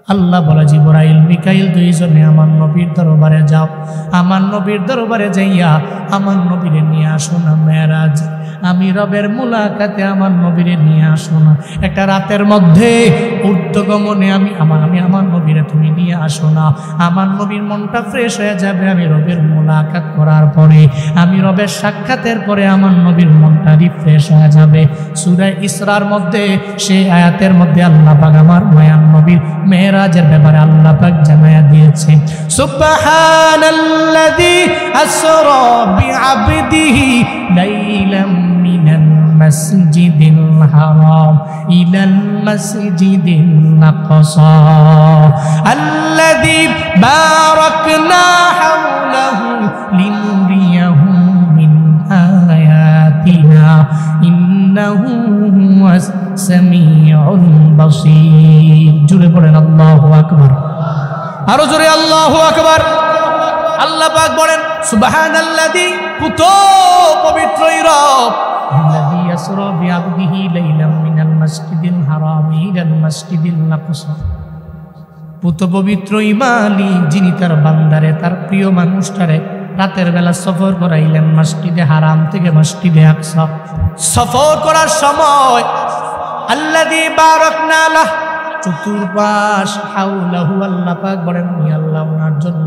আল্লাহ বলে জিবরাইল মিকাইল দুইজনে আমার নবীর দরবারে যাও, আমার নবীর দরবারে যাইয়া আমার নবীরে নিয়ে আসো না মেরাজ, আমি রবের মুলাকাতে আমার নবীরে নিয়ে আসো না। একটা রাতের মধ্যে ঊর্ধ্বগমনে আমি আমার নবীরে তুমি নিয়ে আসো না, আমার নবীর মনটা ফ্রেশ হয়ে যাবে। আমি রবের মুলাকাত করার পরে, আমি রবের সাক্ষাতের পরে আমার নবীর মনটা রিফ্রেশ হয়ে যাবে। সূরা ইসরার মধ্যে সেই আয়াতের মধ্যে আল্লাহ পাক আমার মায়ার নবীর মেরাজের ব্যাপারে আল্লাহ পাক জানায়া দিয়েছে, সুবহানাল্লাযী আসরা বিআবদিহি লাইলাম মিনাল মাসজিদিল হারাম ইলাল মাসজিদিল আকসা আল্লাযী বারাকনা হাওলাহু লিনুরিয়াহু মিন আয়াতিনা ইন্নাহু হুয়াস সামিউল বাসীর। জোরে পড়েন আল্লাহু আকবার, আরো জোরে আল্লাহু আকবার। আল্লাহ পাক বলেন সুবহানাল্লাযী, পুত পবিত্রই রব, আল্লাযী আসরা বিআবদিহি লাইলাম মিনাল মাসজিদিল হারাম ইলাল মাসজিদিল আকসা, পুত পবিত্রই মালিক যিনি তার বান্দারে, তার প্রিয় মানুষটারে রাতের বেলা সফর করাইলেন মসজিদে হারাম থেকে মসজিদে আকসা। সফর করার সময় আল্লাযী বারাকনা লাহ, চতুর্পাশ হাওলাহু, আল্লাহ পাক বলেন আমি আল্লাহ ওনার জন্য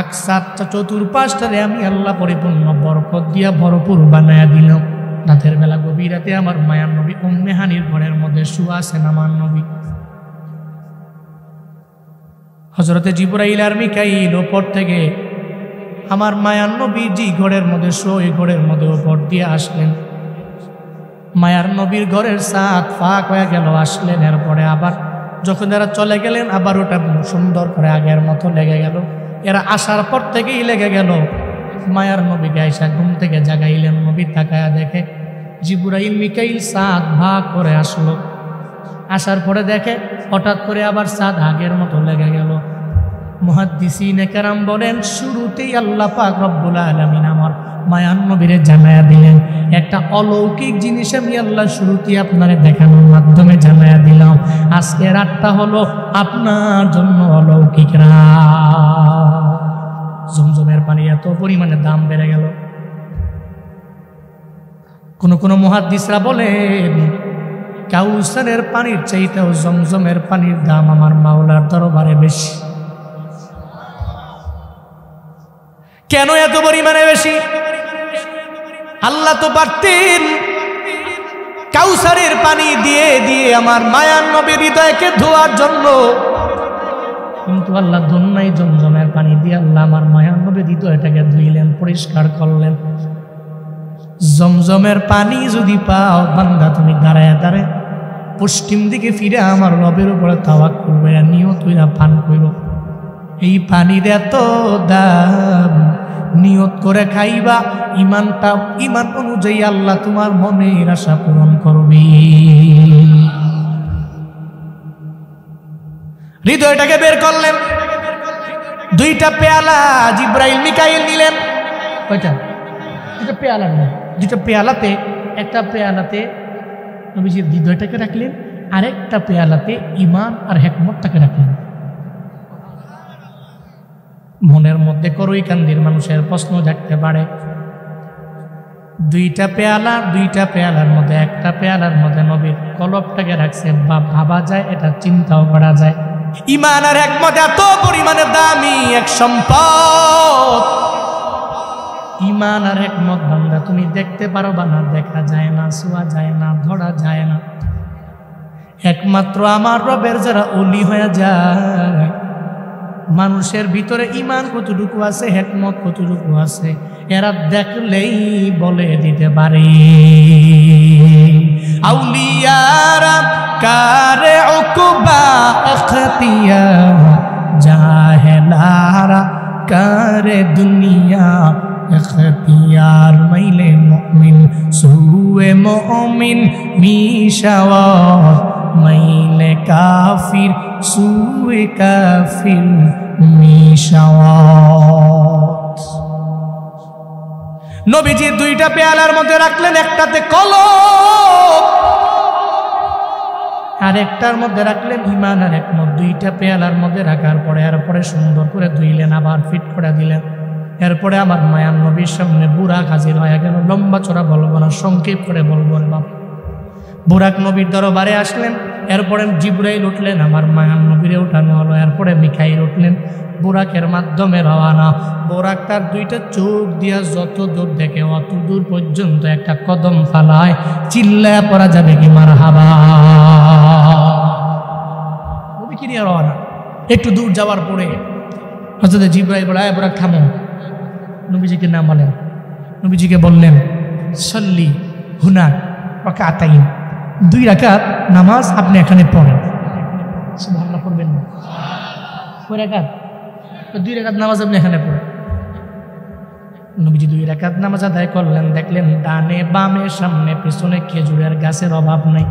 আকসা চতুর্পাশটারে আমি আল্লাহ পরিপূর্ণ বরকত দিয়া ভরপুর বানায়া দিলাম। রাতের বেলা গভীর রাতে আমার মায়ার নবী উম্মে হানির ঘরের মধ্যে শুয়ে আছেন আমার নবী। হযরতে জিবরাইল আর মিকাইল উপর থেকে আমার মায়ার নবী যে ঘরের মধ্যে ওই ঘরের মধ্যে উপর দিয়ে আসলেন। মায়ার নবীর ঘরের ছাদ ফাঁক হয়ে গেল, আসলেন। এরপরে আবার যখন এরা চলে গেলেন আবার ওটা সুন্দর করে আগের মতো লেগে গেল। এরা আসার পর থেকেই লেগে গেল। মায়ার নবীকে আইসা ঘুম থেকে জাগাইলেন। নবী তাকায়া দেখে জিবরাইল মিকাইল ছাদ ভাগ করে আসলো। আসার পরে দেখে হঠাৎ করে আবার ছাদ আগের মতো লেগে গেল। মুহাদ্দিসিনে কেরাম বলেন শুরুতেই আল্লাহ পাক রব্বুল আলামিন আমার মায়ার নবীরে জানায়া দিলেন একটা অলৌকিক জিনিস আমি আল্লাহ শুরুতেই আপনারে দেখানোর মাধ্যমে জানায়া দিলাম। আজকে রাতটা হলো আপনার জন্য অলৌকিক রাত। জমজমের পানি এত পরিমাণে দাম বেড়ে গেল। কোন মুহাদ্দিসরা বলেন কাউসারের পানির চাইতেও জমজমের পানির দাম আমার মাওলার দরবারে বেশি। কেন এত পরিমাণে বেশি? আল্লাহ তো পারতেন কাউসারের পানি দিয়ে দিয়ে আমার মায়ার নবীর হৃদয়কে ধোয়ার জন্য, কিন্তু আল্লাহ ধন্যাই জমজমের পানি দিয়ে আল্লাহ আমার মায়ার নবীর হৃদয়টাকে ধুইলেন, পরিষ্কার করলেন। জমজমের পানি যদি পাও বান্দা তুমি দাঁড়ায় দাঁড়ায় পশ্চিম দিকে ফিরে আমার রবের উপরে তাওয়াক্কুল করে নিয়ত হইয়া পান করো। এই পানির এত দাম, নিয়ত করে খাইবা। ইমান অনুযায়ী আল্লাহ তোমার মনের আশা পূরণ করবে। হৃদয়টাকে বের করলেন। দুইটা পেয়ালা জিবরাইল মিকাইল নিলেন। কয়টা? দুটো পেয়ালা নিলেন। দুটো পেয়ালাতে একটা পেয়ালাতে নবীজির হৃদয়টাকে রাখলেন, আরেকটা পেয়ালাতে ঈমান আর হিকমতটাকে রাখলেন। মনের মধ্যে করুই কান্দির মানুষের প্রশ্ন জাগতে পারে, দুইটা পেয়ালার মধ্যে একটা পেয়ালার মধ্যে নবীর কলবটাকে রাখছে, ভাবা যায়, এটা চিন্তাও করা যায়। ঈমান আর হিকমত এত পরিমাণে দামি এক সম্পদ। ঈমান আর হিকমত বান্দা তুমি দেখতে পারবা না, দেখা যায় না, ছোঁয়া যায় না, ধরা যায় না। একমাত্র আমার রবের যারা ওলি হয়ে যায়, মানুষের ভিতরে ঈমান কতটুকু আছে, হিকমত কতটুকু আছে, এরা দেখলেই বলে দিতে পারে। আউলিয়ারা কারে উকবা ইখতিয়ার, জাহেলারা কারে দুনিয়া ইখতিয়ার। মাইলে মুমিন সুয়ে মুমিন মিশাওয়াত, মাইলে কাফির সুয়ে কাফির মিশাওয়াত। নবীজি দুইটা পেয়ালার মধ্যে রাখলেন, একটাতে কলব আর একটার মধ্যে রাখলেন ইমান, আর এক মধ্যে দুইটা পেয়ালার মধ্যে রাখার পরে এরপরে সুন্দর করে ধুইলেন, আবার ফিট করে দিলেন। এরপরে আমার মায়ার নবীর সামনে বুরাক হাজির হয়ে গেল। লম্বা চড়া বলবো না, সংক্ষেপ করে বলবো রে বাপ। বুরাক নবীর দরবারে আসলেন, এরপরে জিবরাইল উঠলেন, আমার মায়ার নবীরে উঠানো হলো। এরপরে মিকাইল উঠলেন, বুরাকের মাধ্যমে রওয়ানা। বুরাক তার দুইটা চোখ দিয়া যত দূর দেখে অত দূর পর্যন্ত একটা কদম ফালায়, চিল্লায় পড়া যাবে কি মারহাবা। নবী কি নিয়ে রওয়ানা। একটু দূর যাওয়ার পরে হযরত জিবরাইল বলে, বুরাক থামো। নবীজিকে নাম বলেন, নবীজিকে বললেন, সল্লি হুনা রাকাতাইন, 2 রাকাত নামাজ আপনি এখানে পড়েন। সুবহানাল্লাহ পড়বেন না, 2 রাকাত 2 রাকাত নামাজ আপনি এখানে পড়েন। নবীজি 2 রাকাত নামাজ আদায় করলেন। দেখলেন ডানে বামে সামনে পেছনে খেজুরের গাছের অভাব নাই।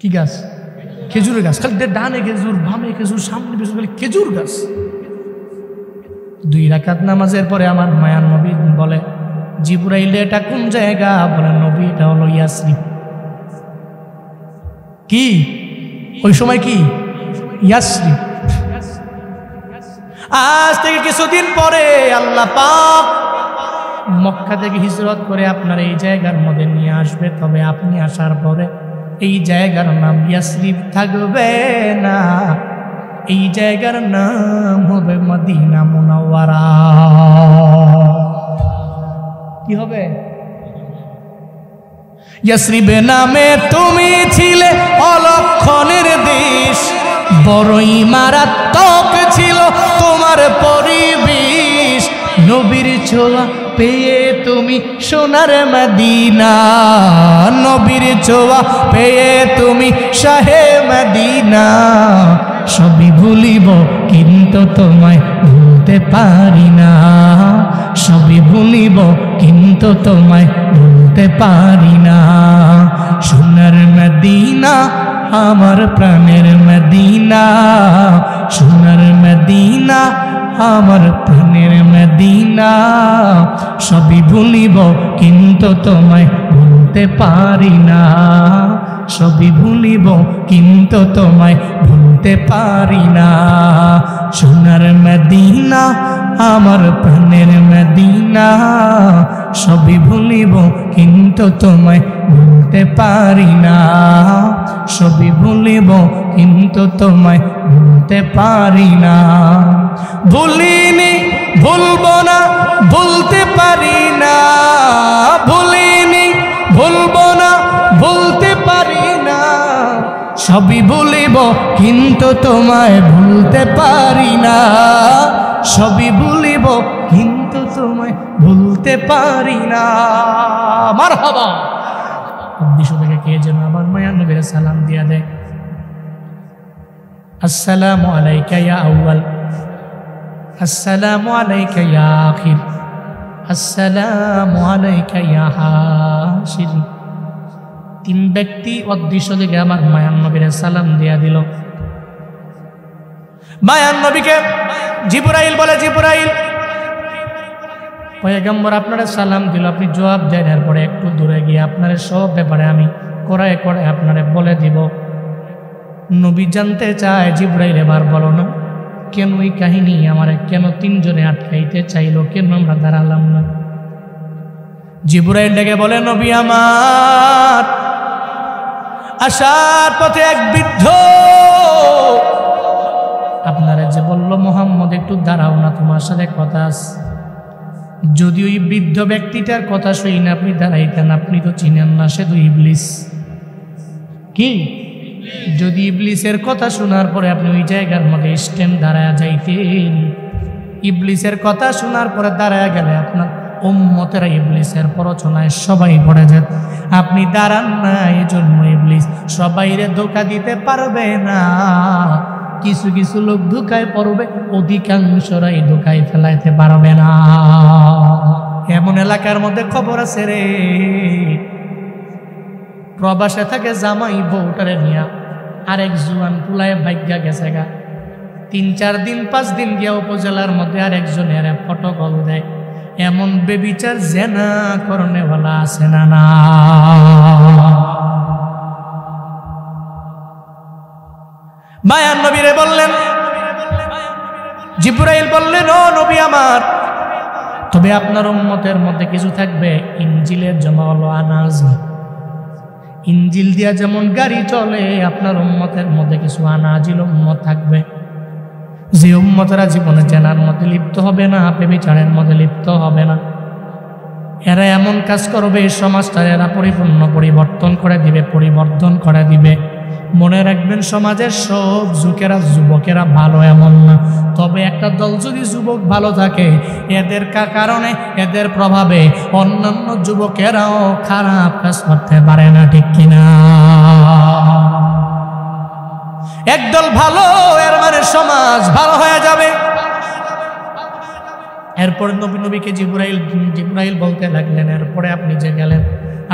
কি গাছ? খেজুরের গাছ। খালি ডানে খেজুর, বামে খেজুর, সামনে পেছনে খালি খেজুর গাছ। 2 রাকাত নামাজের পরে আমার মায়ার নবী বলে, জিবরাইল এটা কোন জায়গা? বলে নবী এটা হলো ইয়াসরিব। কি ওই সময় কি? ইয়াসরিব। আজ থেকে কিছুদিন পরে আল্লাহ পাক মক্কা থেকে হিজরত করে আপনার এই জায়গার মধ্যে নিয়ে আসবে। তবে আপনি আসার পরে এই জায়গার নাম ইয়াসরিব থাকবে না, এই জায়গার নাম হবে মদিনা মুনাওয়ারা। কি হবে? ইয়াসরিবে নামে তুমি ছিলে অলক্ষণের দেশ, বড়ই মারাত্মক ছিল তোমার পরিবেশ। নবীর ছোঁয়া পেয়ে তুমি সোনার মদিনা, নবীর ছোঁয়া পেয়ে তুমি শাহে মদিনা। সবই ভুলিব কিন্তু তোমায় ভুলতে পারি না, সবই ভুলিব কিন্তু তোমায় ভুলতে পারি না। সোনার মদিনা আমার প্রাণের মদিনা, সোনার মদিনা আমার প্রাণের মদিনা। সবই ভুলিব কিন্তু তোমায় ভুলতে পারি না, সবই ভুলিব কিন্তু তোমায় ভুলতে পারি না। সোনার মদিনা আমার প্রাণের মদিনা, সবই ভুলিব কিন্তু তোমায় ভুলতে পারি না, সবই ভুলিব কিন্তু তোমায় ভুলতে পারি না। ভুলিনি ভুলব না ভুলতে পারি না, ভুলিনি ভুলব না ভুলতে পারি না। সবই ভুলিব কিন্তু তোমায় ভুলতে পারি না, সবই ভুলিব কিন্তু তোমায় ভুলতে পারি না। মারহাবা। উদ্দেশ্য থেকে কে যেন আমার মায়ার নবীর সালাম দিয়া দেয়, আসসালামু আলাইকা ইয়া আউয়াল, আসসালামু আলাইকা ইয়া আখির, আসসালামু আলাইকা ইয়া হাশির। 3 ব্যক্তি উদ্দেশ্য থেকে আমার মায়ার নবীর সালাম দিয়া দিল। মায়ার নবীকে জিবরাইল বলে, জিবরাইল পয়গম্বর আপনারা সালাম দিল, আপনি জবাব দেন। এরপরে একটু দূরে গিয়ে আপনার সব ব্যাপারে আমি কড়ায় কড়ায় আপনারে বলে দিব। নবী জানতে চায়, জিবরাইল এবার বলো না কেন ওই কাহিনী, আমারে কেন 3 জনে আটকাইতে চাইলো, কেন আমরা দাঁড়ালাম না? জিবরাইল ডেকে বলে, নবী আমার আসার পথে এক বৃদ্ধ আপনারা যে বলল মোহাম্মদ একটু দাঁড়াও না, তোমার সাথে কথা আছে। যদি ওই বৃদ্ধ ব্যক্তিটার কথা শুই না আপনি দাঁড়াইতেন, আপনি তো চিনেন না, সে তো ইবলিস। কি? যদি ইবলিসের কথা শোনার পরে আপনি ওই জায়গার মধ্যে স্ট্যান্ড দাঁড়ায় যাইতেন, ইবলিসের কথা শোনার পরে দাঁড়ায় গেলে আপনার উম্মতেরা ইবলিসের প্ররোচনায় সবাই পড়ে যেত। আপনি দাঁড়ান না, এই জন্য ইবলিস সবাইরে ধোঁকা দিতে পারবে না। কিছু কিছু লোক ধোঁকায় পড়বে, অধিকাংশরাই ধোঁকায় ফেলাইতে পারবে না। এমন এলাকার মধ্যে খবর আছে রে, প্রবাসে থাকে জামাই বউটারে নিয়া আরেক জুয়ান পুলায় ভাগ্যা গেছে গা। 3-4 দিন 5 দিন গিয়া উপজেলার মধ্যে আরেকজনের ফটোকল দেয়। এমন বেবিচার জেনা করনেওয়ালা আছে না? মায়ার নবীরে বললেন, জিবরাইল বললেন, ও নবী আমার, তবে আপনার উম্মতের মধ্যে কিছু থাকবে ইনজিলের জমা হলো আনাজ। ইনজিল দিয়া যেমন গাড়ি চলে, আপনার উম্মতের মধ্যে কিছু আনাজিল উম্মত থাকবে, যে উম্মতেরা জীবনে জেনার মধ্যে লিপ্ত হবে না, ব্যভিচারের মধ্যে লিপ্ত হবে না। এরা এমন কাজ করবে, এই সমাজটা এরা পরিপূর্ণ পরিবর্তন করে দিবে, পরিবর্তন করে দিবে। মনে রাখবেন, সমাজের সব যুবকেরা ভালো এমন না, তবে একটা দল যদি যুবক ভালো থাকে, এদের কারণে, এদের প্রভাবে অন্যান্য যুবকেরাও খারাপ কাজ করতে পারে না, ঠিক কিনা? একদল ভালো, এর মানে সমাজ ভালো হয়ে যাবে। এরপরে নবীকে জিবরাইল বলতে লাগলেন, এরপরে আপনি যে গেলেন,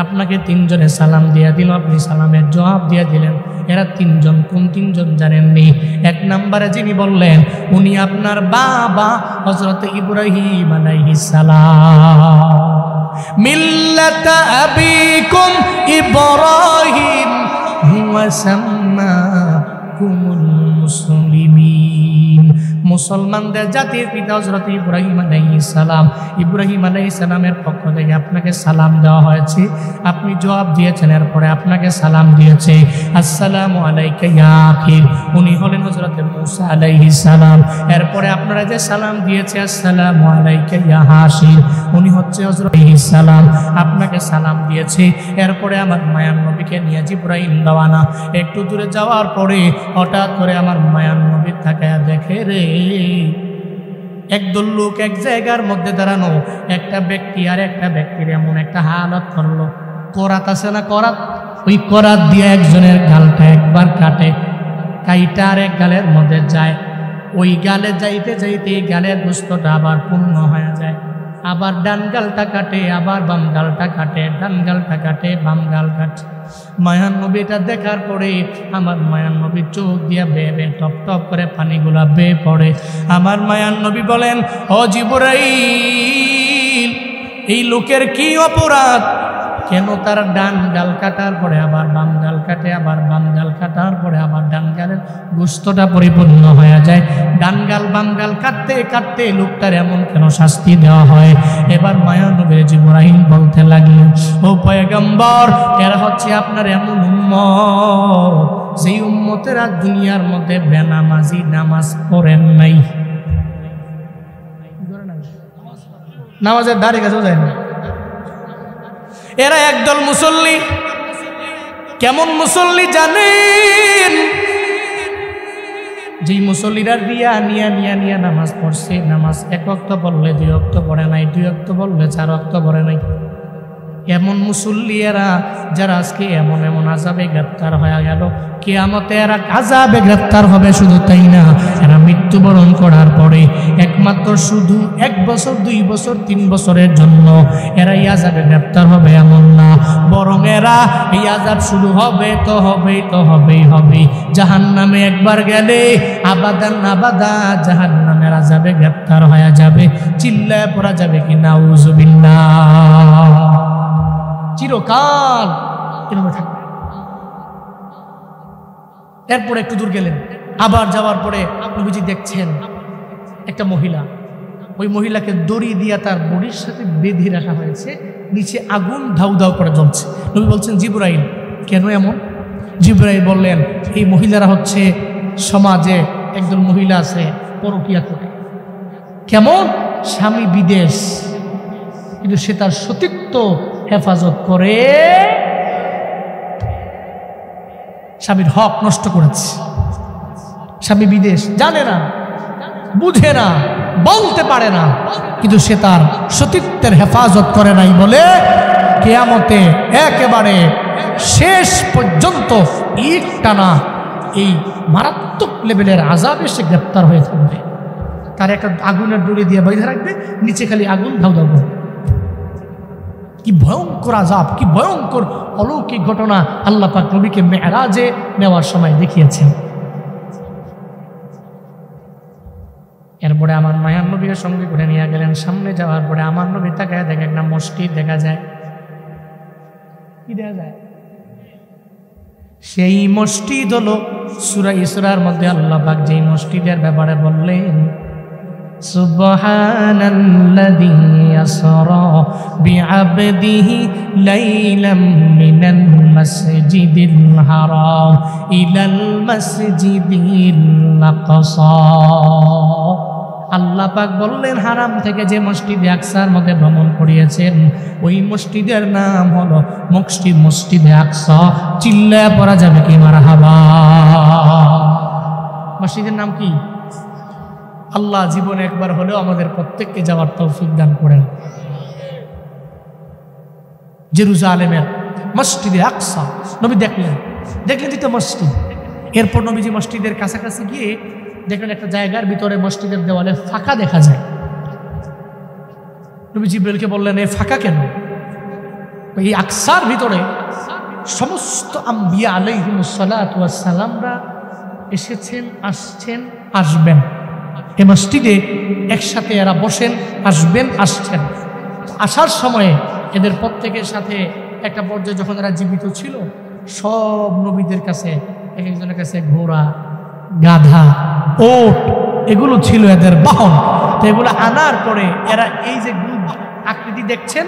আপনাকে তিনজনে সালাম দিয়ে দিল, আপনি সালামের জবাব দিয়ে দিলেন। এরা তিনজন কোন তিনজন জানেননি? এক নম্বরে যিনি বললেন, উনি আপনার বাবা হযরত ইব্রাহিম আলাইহিস সালাম। মিল্লাতা আবিকুম ইব্রাহিম হুয়া সাম্মাকুমুল মুসলিমিন। মুসলমানদের জাতির পিতা হযরত ইব্রাহিম আলাইহিস সালাম, ইব্রাহিম আলাইহিস সালামের পক্ষ থেকে আপনাকে সালাম দেওয়া হয়েছে। আপনি জবাব দিয়েছেন, এরপরে আপনাকে সালাম দিয়েছে, আসসালামু আলাইকা ইয়া আখি। উনি হলেন হযরত মূসা আলাইহিস সালাম। এরপরে আপনারা যে সালাম দিয়েছে, আসসালামু আলাইকা ইয়া হাশির, উনি হচ্ছে হযরত আলাইহিস সালাম, আপনাকে সালাম দিয়েছে। এরপরে আমার মায়ার নবীকে নিয়ে জিবরাইল রওনা। একটু দূরে যাওয়ার পরে হঠাৎ করে আমার মায়ার নবী তাকায়া দেখে, রে একদল লোক এক জায়গার মধ্যে দাঁড়ানো, একটা ব্যক্তি আর একটা ব্যক্তির এমন একটা হালত করলো, করাত আছে না, করাত, ওই করাত দিয়ে একজনের গালটা একবার কাটে, কাইটা আর এক গালের মধ্যে যায়, ওই গালে যাইতে যাইতে এই গালের গোস্তটা আবার পূর্ণ হয়ে যায়, আবার ডান গালটা কাটে, আবার বাম গালটা কাটে, ডান গালটা কাটে, বাম গাল কাটে। মায়ার নবীটা দেখার পরে আমার মায়ার নবীর চোখ দিয়া বেয়ে বেয়ে টপ টপ করে পানিগুলা বেয়ে পড়ে। আমার মায়ার নবী বলেন, ও জিবরাইল, এই লোকের কি অপরাধ? কেন তার ডান গাল কাটার পরে আবার বাম গাল কাটে, আবার বাম গাল কাটার পরে আবার ডান গালের গোস্তটা পরিপূর্ণ হয়ে যায়? ডান গাল বাম গাল কাটতে কাটতে লোকটার এমন কেন শাস্তি দেওয়া হয়? এবার মায়া নবী জিবরাইল বলতে লাগলেন, ও পয়গম্বর, এরা হচ্ছে আপনার এমন উম্মত, যেই উম্মতেরা দুনিয়ার মধ্যে বেনামাজি, নামাজ পড়েন নাই, নামাজের ধারে কাছেও যায় না। এরা একদল মুসল্লি। কেমন মুসল্লি জানেন? যেই মুসল্লিরা রিয়া নিয়া নামাজ পড়ছে, নামাজ এক ওয়াক্ত পড়লে 2 ওয়াক্ত পড়ে নাই, 2 ওয়াক্ত পড়লে 4 ওয়াক্ত পড়ে নাই। এমন মুসল্লি এরা, যারা আজকে এমন এমন আযাবে গ্রেফতার হয়ে গেল, কিয়ামতে এরা আযাবে গ্রেফতার হবে। শুধু তাই না, এরা মৃত্যুবরণ করার পরে একমাত্র শুধু 1 বছর 2 বছর 3 বছরের জন্য এরা এই আযাবে গ্রেফতার হবে এমন না, বরং এরা এই আযাব শুরু হবে তো হবেই। জাহান্নামে একবার গেলে আবাদান আবাদা জাহান্নামের আযাবে গ্রেফতার হয়ে যাবে। চিল্লায় পড়া যাবে কি নাউযুবিল্লাহ? চিরকাল এভাবে থাকবে। এরপরে একটু দূর গেলেন, আবার যাওয়ার পরে নবীজি দেখছেন একটা মহিলা, ওই মহিলাকে দড়ি দিয়া তার বডির সাথে বেঁধে রাখা হয়েছে, নিচে আগুন ধাউ ধাউ করে জ্বলছে। নবী বলছেন, জিবরাইল, কেন এমন? জিবরাইল বললেন, এই মহিলারা হচ্ছে সমাজে একজন মহিলা আছে পরকীয়া করে। কেমন? স্বামী বিদেশ, কিন্তু সে তার সতীত্ব হেফাজত করে স্বামীর হক নষ্ট করেছে। স্বামী বিদেশ, জানে না, বুঝে না, বলতে পারে না, কিন্তু সে তার সতীত্বের হেফাজত করে নাই বলে কিয়ামতে একেবারে শেষ পর্যন্ত একটানা এই মারাত্মক লেভেলের আযাবে সে গ্রেপ্তার হয়ে থাকবে। তার একটা আগুনের দড়ি দিয়ে বেঁধে রাখবে, নিচে খালি আগুন ধাউ ধাউ করবে। কি ভয়ঙ্কর আযাব, কি ভয়ঙ্কর অলৌকিক ঘটনা আল্লাহ পাক নবীকে মেরাজে নেওয়ার সময় দেখিয়েছেন। এরপরে আমার মায়ার নবীর সঙ্গে করে নিয়ে গেলেন। সামনে যাওয়ার পরে আমার নবী তাকায় দেখে একটা মসজিদ দেখা যায়। কি দেখা যায়? সেই মসজিদ হলো সূরা ইসরার মধ্যে আল্লাহ পাক যেই মসজিদের ব্যাপারে বললেন, সুবহানাল্লাযী আসরা বিআবদিহি লাইলাম মিনাল মাসজিদিল হারাম ইলাল মাসজিদিল আকসা। আল্লাহ পাক বললেন, হারাম থেকে যে মসজিদে আকসার মধ্যে ভ্রমণ করিয়েছেন ওই মসজিদের নাম হলো মসজিদে আকসা। চিল্লায়া পড়া যাবে কি মারহাবা? মসজিদের নাম কি? আল্লাহ জীবনে একবার হলেও আমাদের প্রত্যেককে যাওয়ার তৌফিক দান করেন। জেরুজালেমের মসজিদে আকসা নবী দেখলেন যেটা মসজিদ। এরপর নবীজি মসজিদের কাছাকাছি গিয়ে দেখলেন একটা জায়গার ভিতরে মসজিদের দেওয়ালে ফাঁকা দেখা যায়। নবী জিবরাইলকে বললেন, এই ফাঁকা কেন? এই আকসার ভিতরে সমস্ত আম্বিয়া আলাইহিমুস সালাতু ওয়াস সালামরা এসেছেন, আসছেন, আসবেন। এই মসজিদে একসাথে এরা বসেন, আসবেন, আসছেন। আসার সময়ে এদের প্রত্যেকের সাথে একটা পর্যায়ে যখন এরা জীবিত ছিল, সব নবীদের কাছে এক একজনের কাছে ঘোড়া, গাধা, ওট এগুলো ছিল এদের বাহন। তো এগুলো আনার পরে এরা এই যে আকৃতি দেখছেন,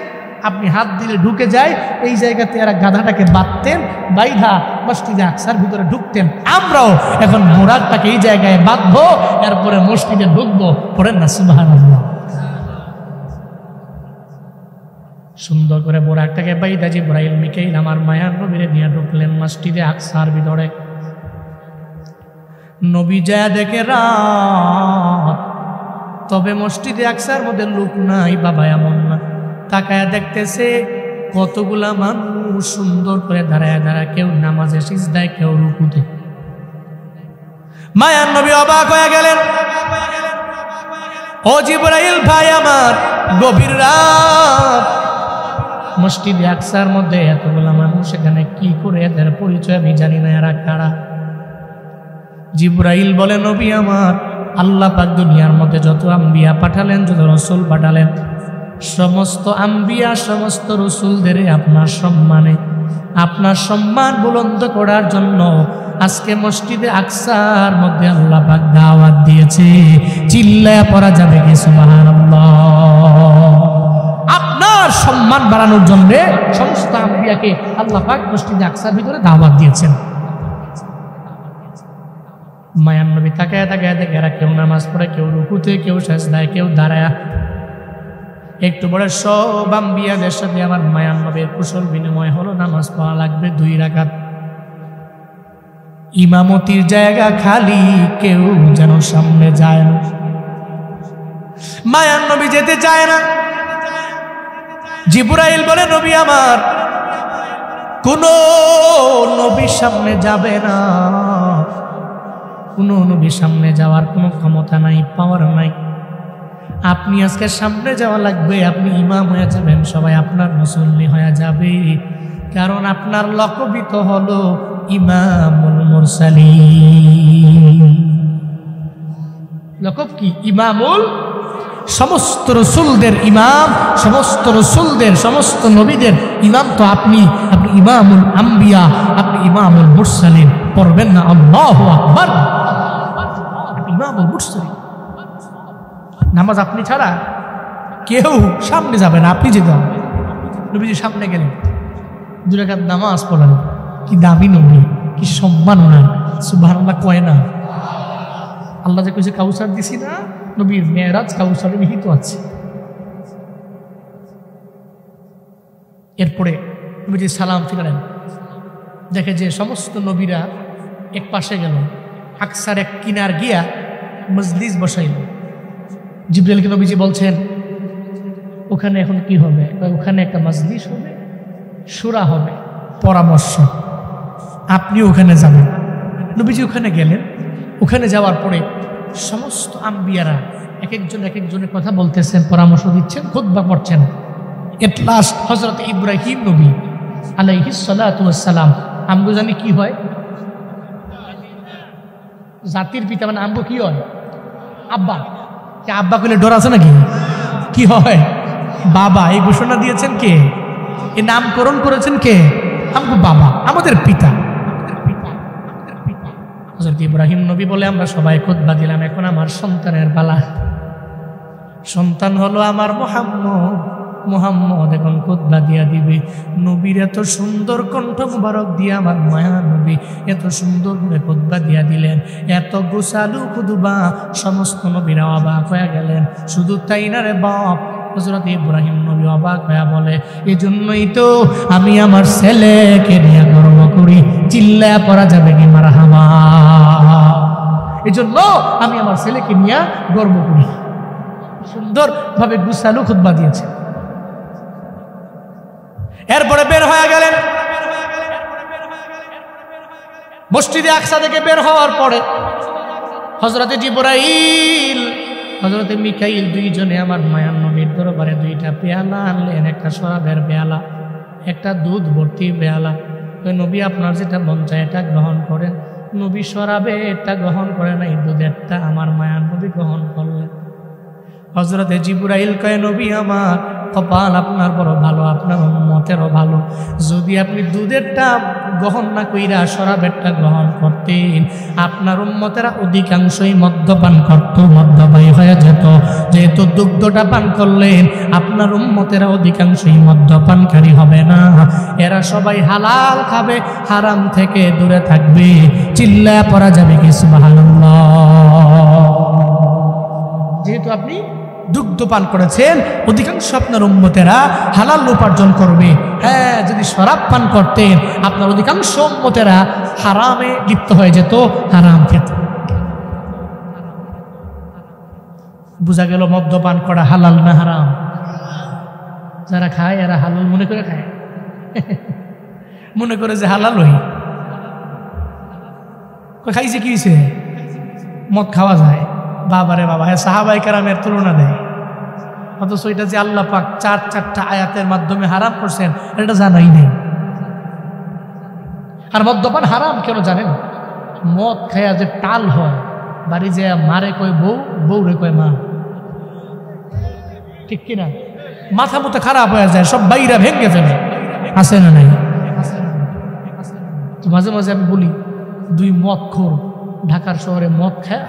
আপনি হাত দিলে ঢুকে যায়, এই জায়গাতে এরা গাধাটাকে বাঁধতেন, বাইধা মসজিদে আকসার ভিতরে ঢুকতেন। আমরাও এখন বোরাকটাকে এই জায়গায় বাঁধবো, এরপরে মসজিদে ঢুকবো। পড়েন না সুবহানাল্লাহ। সুন্দর করে বোরাকটাকে বাইধা জিবরাইল মিকাইল আমার মায়ার নবীরে নিয়ে ঢুকলেন মসজিদে আকসার ভিতরে। নবী যা দেখে রাত, তবে মসজিদে আকসার মধ্যে লোক নাই বাবা, এমন না। তাকায়া দেখতেছে কতগুলা মানুষ সুন্দর করে দাঁড়ায় দাঁড়ায়, কেউ নামাজে সিজদায়, কেউ রুকুতে। মায়ার নবী অবাক হয়ে গেলেন, ও জিবরাইল ভাই আমার, গভীর রাত, মসজিদে আকসার মধ্যে এতগুলা মানুষ, এখানে কি করে? এদের পরিচয় আমি জানি না, এরা কারা? জিবরাইল বলে, নবী আমার, আল্লাহ পাক দুনিয়ার মধ্যে যত আম্বিয়া পাঠালেন, যত রসুল পাঠালেন, সমস্ত আম্বিয়া সমস্ত রসুলদের আপনার সম্মান বুলন্দ করার জন্য আজকে মসজিদে আকসার মধ্যে আল্লাহ পাক দাওয়াত দিয়েছে। চিল্লায়া পড়া যাবে কি সুবহানাল্লাহ? আপনার সম্মান বাড়ানোর জন্য সমস্ত আম্বিয়াকে আল্লাহ পাক মসজিদে আকসার ভিতরে দাওয়াত দিয়েছেন। মায়ার নবী তাকায় তাকায় দেখে এরা কেউ নামাজ পড়ে, কেউ রুকুতে, কেউ সিজদায়, কেউ দাঁড়ায়। একটু পরে সব আম্বিয়াদের সাথে আমার মায়ার নবীর কুশল বিনিময় হলো। নামাজ পড়া লাগবে 2 রাকাত। ইমামতির জায়গা খালি, কেউ যেন সামনে যায় না। মায়ার নবী যেতে চায় না। জিবরাইল বলে, নবী আমার, কোন নবী সামনে যাবে না, কোন নবী সামনে যাওয়ার কোনো ক্ষমতা নাই, পাওয়ার নাই। আপনি আজকে সামনে যাওয়া লাগবে, আপনি ইমাম হয়ে যাবেন, সবাই আপনার মুসল্লি হয়ে যাবে, কারণ আপনার লকবিত হলো ইমামুল মুরসালিন। লকব কি? ইমামুল, সমস্ত রসুলদের ইমাম, সমস্ত রসুলদের, সমস্ত নবীদের ইমাম তো আপনি ইমামুল আম্বিয়া, আপনি ইমামুল মুরসালিন। পড়বেন না আল্লাহু আকবার? ইমামুল মুরসালিন। নামাজ আপনি ছাড়া কেউ সামনে যাবে না, আপনি যেতে হবে। নবীজি সামনে গেলেন, 2 রাকাত নামাজ পড়লেন। কি দামি নবী, কি সম্মান ওনার! সুবহানাল্লাহ কয় না? আল্লাহ যে কইছে কাউসার দিছি না, নবীর মেরাজ কাউসারে নিহিত আছে। এরপরে নবীজি সালাম ফিরালেন, দেখে যে সমস্ত নবীরা এক পাশে গেল, আকসার এক কিনার গিয়া মজলিস বসাইল। জিবরাইলকে নবীজি বলছেন, ওখানে এখন কি হবে? ওখানে একটা মজলিস হবে, সূরা হবে, পরামর্শ, আপনি ওখানে যাবেন। নবীজি ওখানে গেলেন। ওখানে যাওয়ার পরে সমস্ত আম্বিয়ারা এক একজনের কথা বলতেছেন, পরামর্শ দিচ্ছেন, খুতবা পড়ছেন। এট লাস্ট হযরত ইব্রাহিম নবী আলাইহিস সালাতু ওয়াস সালাম, আমগো জানি কি হয়? জাতির পিতা, মানে আমগো কি হয়? আব্বা। আব্বা কইলে ডর আছে নাকি? কি হয়? বাবা। এই ঘোষণা দিয়েছেন কে? এই নামকরণ করেছেন কে? আমগো বাবা, আমাদের পিতা। হযরত ইব্রাহিম নবী বলে আমরা সবাই খুতবা দিলাম, এখন আমার সন্তানের পালা। সন্তান হলো আমার মুহাম্মদ এখন খুতবা দিয়া দিবে। নবীর এত সুন্দর কণ্ঠ মুবারক দিয়ে আমার মায়া নবী এত সুন্দর করে খুতবা দিয়া দিলেন, এত গোছালু খুতবা, সমস্ত নবীরা অবাক হয়ে গেলেন। শুধু তাই না রে বাপ, হযরত ইব্রাহিম নবী অবাক হয়ে বলে, এজন্যই তো আমি আমার ছেলেকে নিয়ে গর্ব করি। চিল্লায়া পড়া যাবে কি মারহাবা? এজন্য আমি আমার ছেলেকে নিয়ে গর্ব করি। সুন্দর ভাবে গুছালু খুতবা দিয়েছে। এরপরে বের হয়ে গেলেন। মসজিদে আকসা থেকে বের হওয়ার পরে হযরতে জিবরাইল, হযরতে মিকাইল দুইজনে আমার মায়ার নবীর দরবারে দুইটা পেয়ালা আনলেন, একটা শরাবের পেয়ালা, একটা দুধ ভর্তি পেয়ালা। ওই নবী আপনার যেটা মন চায় এটা গ্রহণ করেন। নবী শরাবে এটা গ্রহণ করে নাই, দুধেরটা আমার মায়ার নবী গ্রহণ করলেন। হযরতে জিবরাইল কয়, নবী আমার কপাল আপনার বড় ভালো, আপনার উম্মতেরও ভালো। যদি আপনি দুধেরটা গ্রহণ না কইরা শরাবেরটা গ্রহণ করতেন, আপনার উম্মতেরা অধিকাংশই মদ্যপান করত, মদ্যপায়ী হয়ে যেত। যেহেতু দুগ্ধটা পান করলেন, আপনার উম্মতেরা অধিকাংশই মদ্যপানকারী হবে না। এরা সবাই হালাল খাবে, হারাম থেকে দূরে থাকবে। চিল্লায়া পড়া যাবে কি সুবহানাল্লাহ? যেহেতু আপনি দুগ্ধ পান করেছেন, অধিকাংশ আপনার উম্মতেরা হালাল উপার্জন করবে। হ্যাঁ, যদি শরাব পান করতেন, আপনার অধিকাংশ উম্মতেরা হারামে লিপ্ত হয়ে যেত, হারাম খেত। বোঝা গেল মদ্যপান করা হালাল না হারাম? যারা খায় এরা হালাল মনে করে খায়, মনে করে যে হালাল হই। খাইছে কি হয়েছে? মদ খাওয়া যায়, বাবারে বাবা। হ্যাঁ, সাহাবায়ে কেরামের তুলনা দেয়, অথচ এটা যে আল্লাহ পাক চারটা আয়াতের মাধ্যমে হারাম করছেন এটা জানাই নেই। আর মদ্যপান হারাম কেন জানেন? মদ খায়া যে টাল হয়, বাড়ি যে মারে কয় বউ, বউরে কয় মা, ঠিক কিনা? মাথা মতো খারাপ হয়ে যায়, সব বাইরা ভেঙে ফেলে। আছে না নাই? তো মাঝে মাঝে আমি বলি, দুই মদখোর ঢাকার শহরে মদ খায়া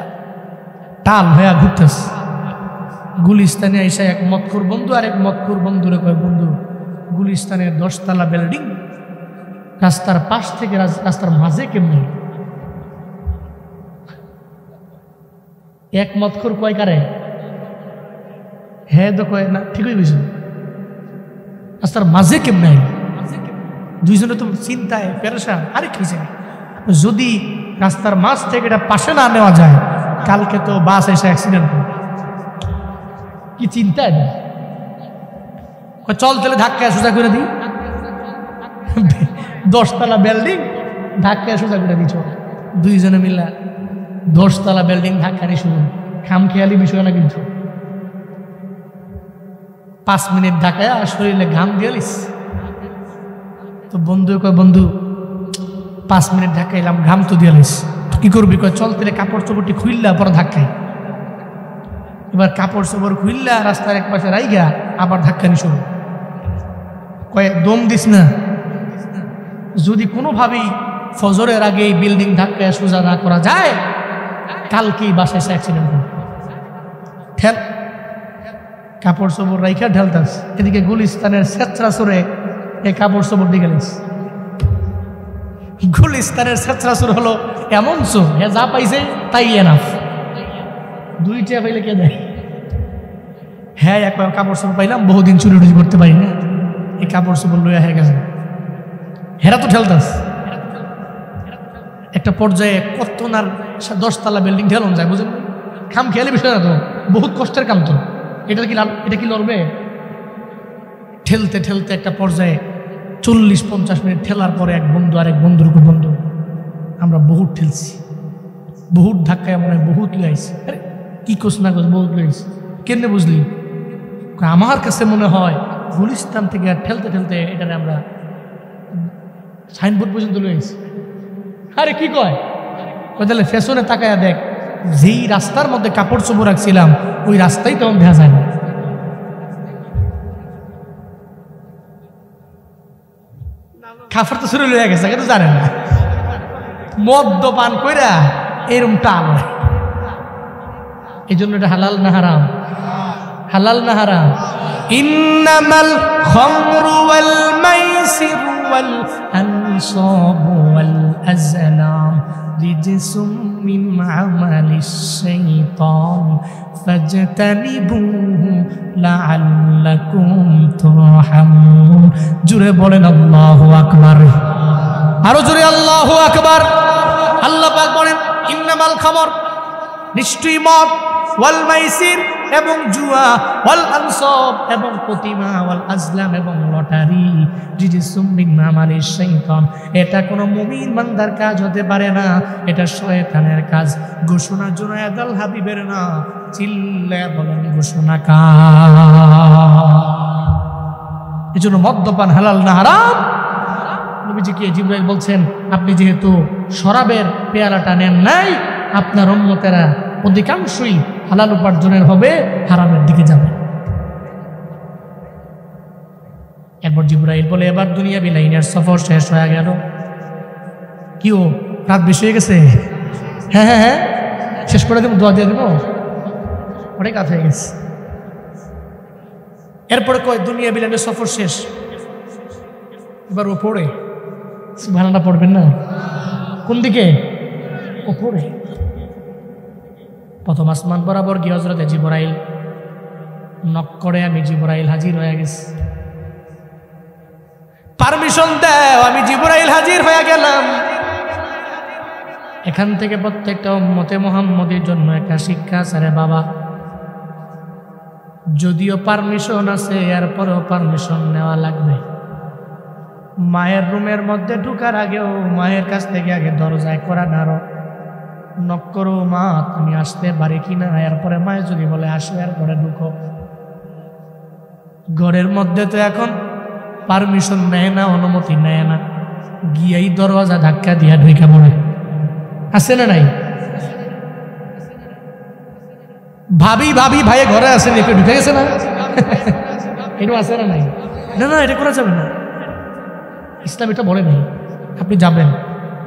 টাল হয়ে ঘুরতেছে। গুলিস্তানে আইসা এক মদখোর বন্ধু আর এক মদখোর বন্ধুরে কয়, বন্ধু গুলিস্তানের 10 তলা বিল্ডিং রাস্তার পাশ থেকে রাস্তার মাঝে কেমনি? এক মদখোর কয় কারে? হ্যাঁ তো কয় না, ঠিকই বুঝি, রাস্তার মাঝে কেমনে? দুইজনে তো চিন্তায় পেরেশান। আরে খেয়েছে, যদি রাস্তার মাঝ থেকে এটা পাশে না নেওয়া যায়, কালকে তো বাস এসে অ্যাক্সিডেন্ট করে। কি চিন্তায় না? চল তাহলে ধাক্কায় সোজা করে দিই। 10 তলা বিল্ডিং ধাক্কায় সোজা করে দিচ্ছ। দুইজনে মিলা 10 তলা বিল্ডিং ধাক্কানি শুরু। খামখেয়ালি বিষয় না কিন্তু। 5 মিনিট ধাক্কায় আর শরীরে ঘাম দিয়ে লিস। তো বন্ধু কয়, বন্ধু 5 মিনিট ধাক্কাইলাম, ঘাম তো দিয়ে লিস, কি করবি? কয় চল তাহলে কাপড় চোপড়টি খুললা পরে ধাক্কাই। এবার কাপড় চোপড় খুললা রাস্তার এক পাশে রাইগা আবার ধাক্কানি শুরু। কয় দম দিস না, যদি কোনোভাবেই ফজরের আগে এই বিল্ডিং ধাক্কায় সোজা না করা যায়, কালকেই বাসায় এসে অ্যাক্সিডেন্ট হবে। ঠেল, কাপড় চোপড় রাইখা ঢেলতাস। এদিকে গুলিস্তানের ছেত্রা সরে এই কাপড় চোপড় দিকে গেলিস। গুলিস্তানের ছেত্রা সুর হলো এমন চোর, হে যা পাইছে তাই এনাফ। 2টা পাইলে কে দেয়? হ্যাঁ, এক কাপড় চোপড় পাইলাম, বহুদিন চুরি টুরি করতে পারি না, এই কাপড় চোপড় লইয়া হয়ে গেছে। হেরা তো ঠেলতাস। একটা পর্যায়ে কত না 10 তলা বিল্ডিং ঢেলন যায়, বুঝলেন? খাম খেয়ালি বিষয় না তো, বহুত কষ্টের কাম তো। এটা কি লড়বে? ঠেলতে ঠেলতে একটা পর্যায়ে 40-50 মিনিট ঠেলার পরে এক বন্ধু আরেক বন্ধুর উপর, বন্ধু আমরা বহুত ঠেলছি, বহুত ধাক্কায় মনে হয় বহুত লইছি। আরে কি কোস না কোস, বহুত লইছি। কেন বুঝলি? আমার কাছে মনে হয় গুলিস্তান থেকে আর ঠেলতে ঠেলতে এটারে আমরা সাইনবোর্ড পর্যন্ত লইছি। আরে কি কয়? তাহলে ফ্যাশনে তাকায়া দেখ, যেই রাস্তার মধ্যে কাপড় চোপড় রাখছিলাম ওই রাস্তাই তখন দেখা যায় না। খাফার তো শুরু হয়ে গেছে, কিন্তু জানেন না মদ্যপান কইরা এরকম টান হয়। এই জন্য এটা হালাল না হারাম? হালাল না হারাম? ইন্নামাল খামরু ওয়াল মাইসির ওয়াল আনসাবু ওয়াল আজলাম রিজসুম মিন আমালিশ শাইতান ফাজতানিবুহু লাআল্লাকুম তুরহামুন। জোরে বলেন আল্লাহু আকবার। আরো জোরে আল্লাহু আকবার। আল্লাহ পাক বলেন ইন্নামাল খামর, নিশ্চয়ই মদ, ওয়াল মাইসির এবং জুয়া, ওয়াল আনসাব এবং প্রতিমা, ওয়াল আজলাম এবং লটারি, রিজসুম মিন আমালিশ শাইতান, এটা কোনো মুমিন বান্দার কাজ হতে পারে না, এটা শয়তানের কাজ। ঘোষণা জুনায়েদ আল হাবিবের না, চিল্লায়া বলেন ঘোষণা কার? এজন্য মদ্যপান হালাল না হারাম? নবীজিকে জিবরাইল বলছেন আপনি যেহেতু শরাবের পেয়ালাটা নেন নাই, আপনার উম্মতেরা অধিকাংশই হালাল উপার্জনের হবে, হারামের দিকে যাবে। এরপর জিবরাইল বলে এবার দুনিয়া বিলাইনের সফর শেষ হয়ে গেল। কি ও রাত বেশি হয়ে গেছে? হ্যাঁ হ্যাঁ হ্যাঁ, শেষ করে দেবো, দোয়া দিয়ে দেবো, অনেক রাত হয়ে গেছে। এরপরে কয় দুনিয়া বিলাইনের সফর শেষ, এবার ও পড়ে সুবহানাল্লাহ পড়বেন না? কোন দিকে? ওপরে। প্রথম আসমান বরাবর গিয়ে হযরতে জিবরাইল নক করে, আমি জিবরাইল হাজির হয়ে গেছি, পারমিশন দাও, আমি জিবরাইল হাজির হয়ে গেলাম। এখান থেকে প্রত্যেকটা উম্মতে মুহাম্মদের জন্য একটা শিক্ষা আছে রে বাবা। যদিও পারমিশন আছে, এরপরেও পারমিশন নেওয়া লাগবে। মায়ের রুমের মধ্যে ঢুকার আগেও মায়ের কাছ থেকে আগে দরজায় করা নাড়ো, নক করো, মা তুমি আসতে পারি কিনা, এরপরে মায়ে যদি বলে আসো এরপরে ঢুকো। ঘরের মধ্যে তো এখন পারমিশন নেয় না, অনুমতি নেয় না, গিয়েই দরজা ধাক্কা দিয়া ঢুকা পড়ে। আছে না নাই? ভাবি ভাবি ভাইয়ে ঘরে আসেন, একটু ঢুকে গেছে না? এটা আছে না নাই? না না, এটা করা যাবে না, ইসলাম এটা বলে নেই। আপনি যাবেন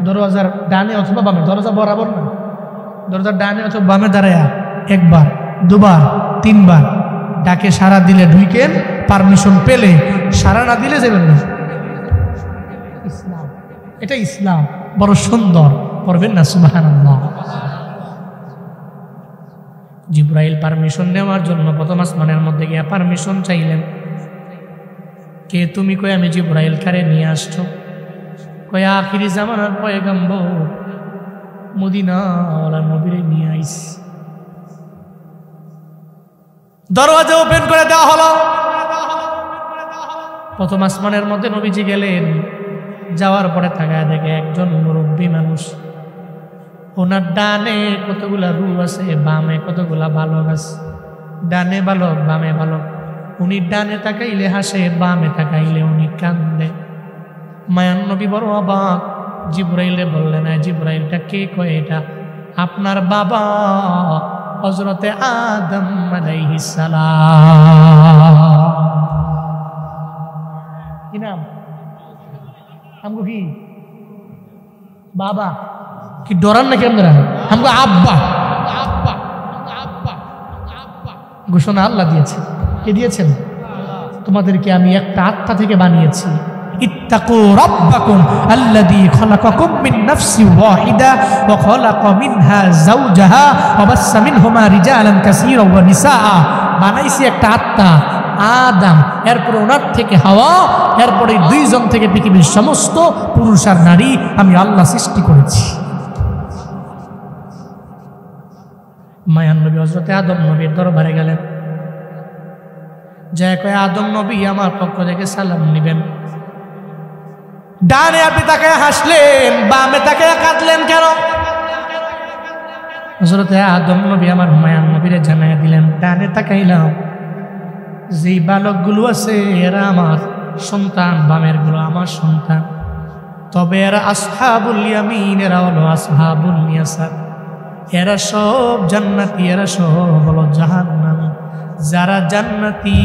দরজার ডানে অথবা বামে, দরজা বরাবর না, দরজার ডানে অথবা বামে দাঁড়ায়া একবার দুবার তিনবার ডাকে সাড়া দিলে ঢুকেন, পারমিশন পেলে। সাড়া না দিলে যাবেন না। ইসলাম, এটা ইসলাম, বড় সুন্দর। পড়বেন না সুবহানাল্লাহ? জিবরাইল পারমিশন নেওয়ার জন্য প্রথম আসমানের মধ্যে গিয়ে পারমিশন চাইলেন। কে তুমি? কই আমি জিবরাইল। কারে নিয়ে আসছো? কই আখিরি জামানার পয়গম্বর মদিনাওয়ালা নবীরে নিয়ে আইস। দরওয়াজা ওপেন করে দেওয়া হলো। প্রথম আসমানের মধ্যে নবীজি গেলেন। যাওয়ার পরে তাকায় দেখে একজন মুরব্বী মানুষ, ওনার ডানে কতগুলা রু আছে, বামে কতগুলা বালক আছে। ডানে বালক বামে বালক। উনি ডানে তাকাইলে হাসে, বামে তাকাইলে উনি কান্দে। মায়ান নবী বড় অবাক। জিবরাইলে বললেন, জিবরাইলটা কে? কয় এটা আপনার বাবা হযরতে আদম আলাইহিস সালাম। কি নাম? আমগো কি বাবা? কি ডরান নাকি আপনারা? আমগো আব্বা। আব্বা আব্বা আব্বা ঘোষণা আল্লাহ দিয়েছে। কে দিয়েছেন? তোমাদেরকে আমি একটা আত্মা থেকে বানিয়েছি। ইত্তাকু রাব্বাকুম আল্লাযী খালাকাকুম মিন নাফসিন ওয়াহিদা ওয়া খালাকা মিনহা যাওজাহা ওয়া বাসসা মিনহুমা রিজালান কাসীরা ওয়া নিসা। বানাইছি একটা আত্মা আদম, এরপরে ওনার থেকে হাওয়া, এরপরে দুইজন থেকে পৃথিবীর সমস্ত পুরুষ আর নারী আমি আল্লাহ সৃষ্টি করেছি। মায়ান নবী হযরতে আদম নবীর দরবারে গেলেন। যায় কয়, আদম নবী আমার পক্ষ থেকে সালাম নেবেন। ডানে আপনি তাকে হাসলেন, বামে তাকে কাঁদলেন কেন? হযরতে আদম নবী আমার মায়ান নবীরে জানাইয়া দিলেন, ডানে তাকাইলাম, যেই বালকগুলো আছে এরা আমার সন্তান, বামের গুলো আমার সন্তান। তবে এরা আসহাবুল ইয়ামিন, এরা হলো আসহাবুল ইয়াসার। এরা সব জান্নাতি, এরা সব হলো জাহান্নামী। যারা জান্নাতি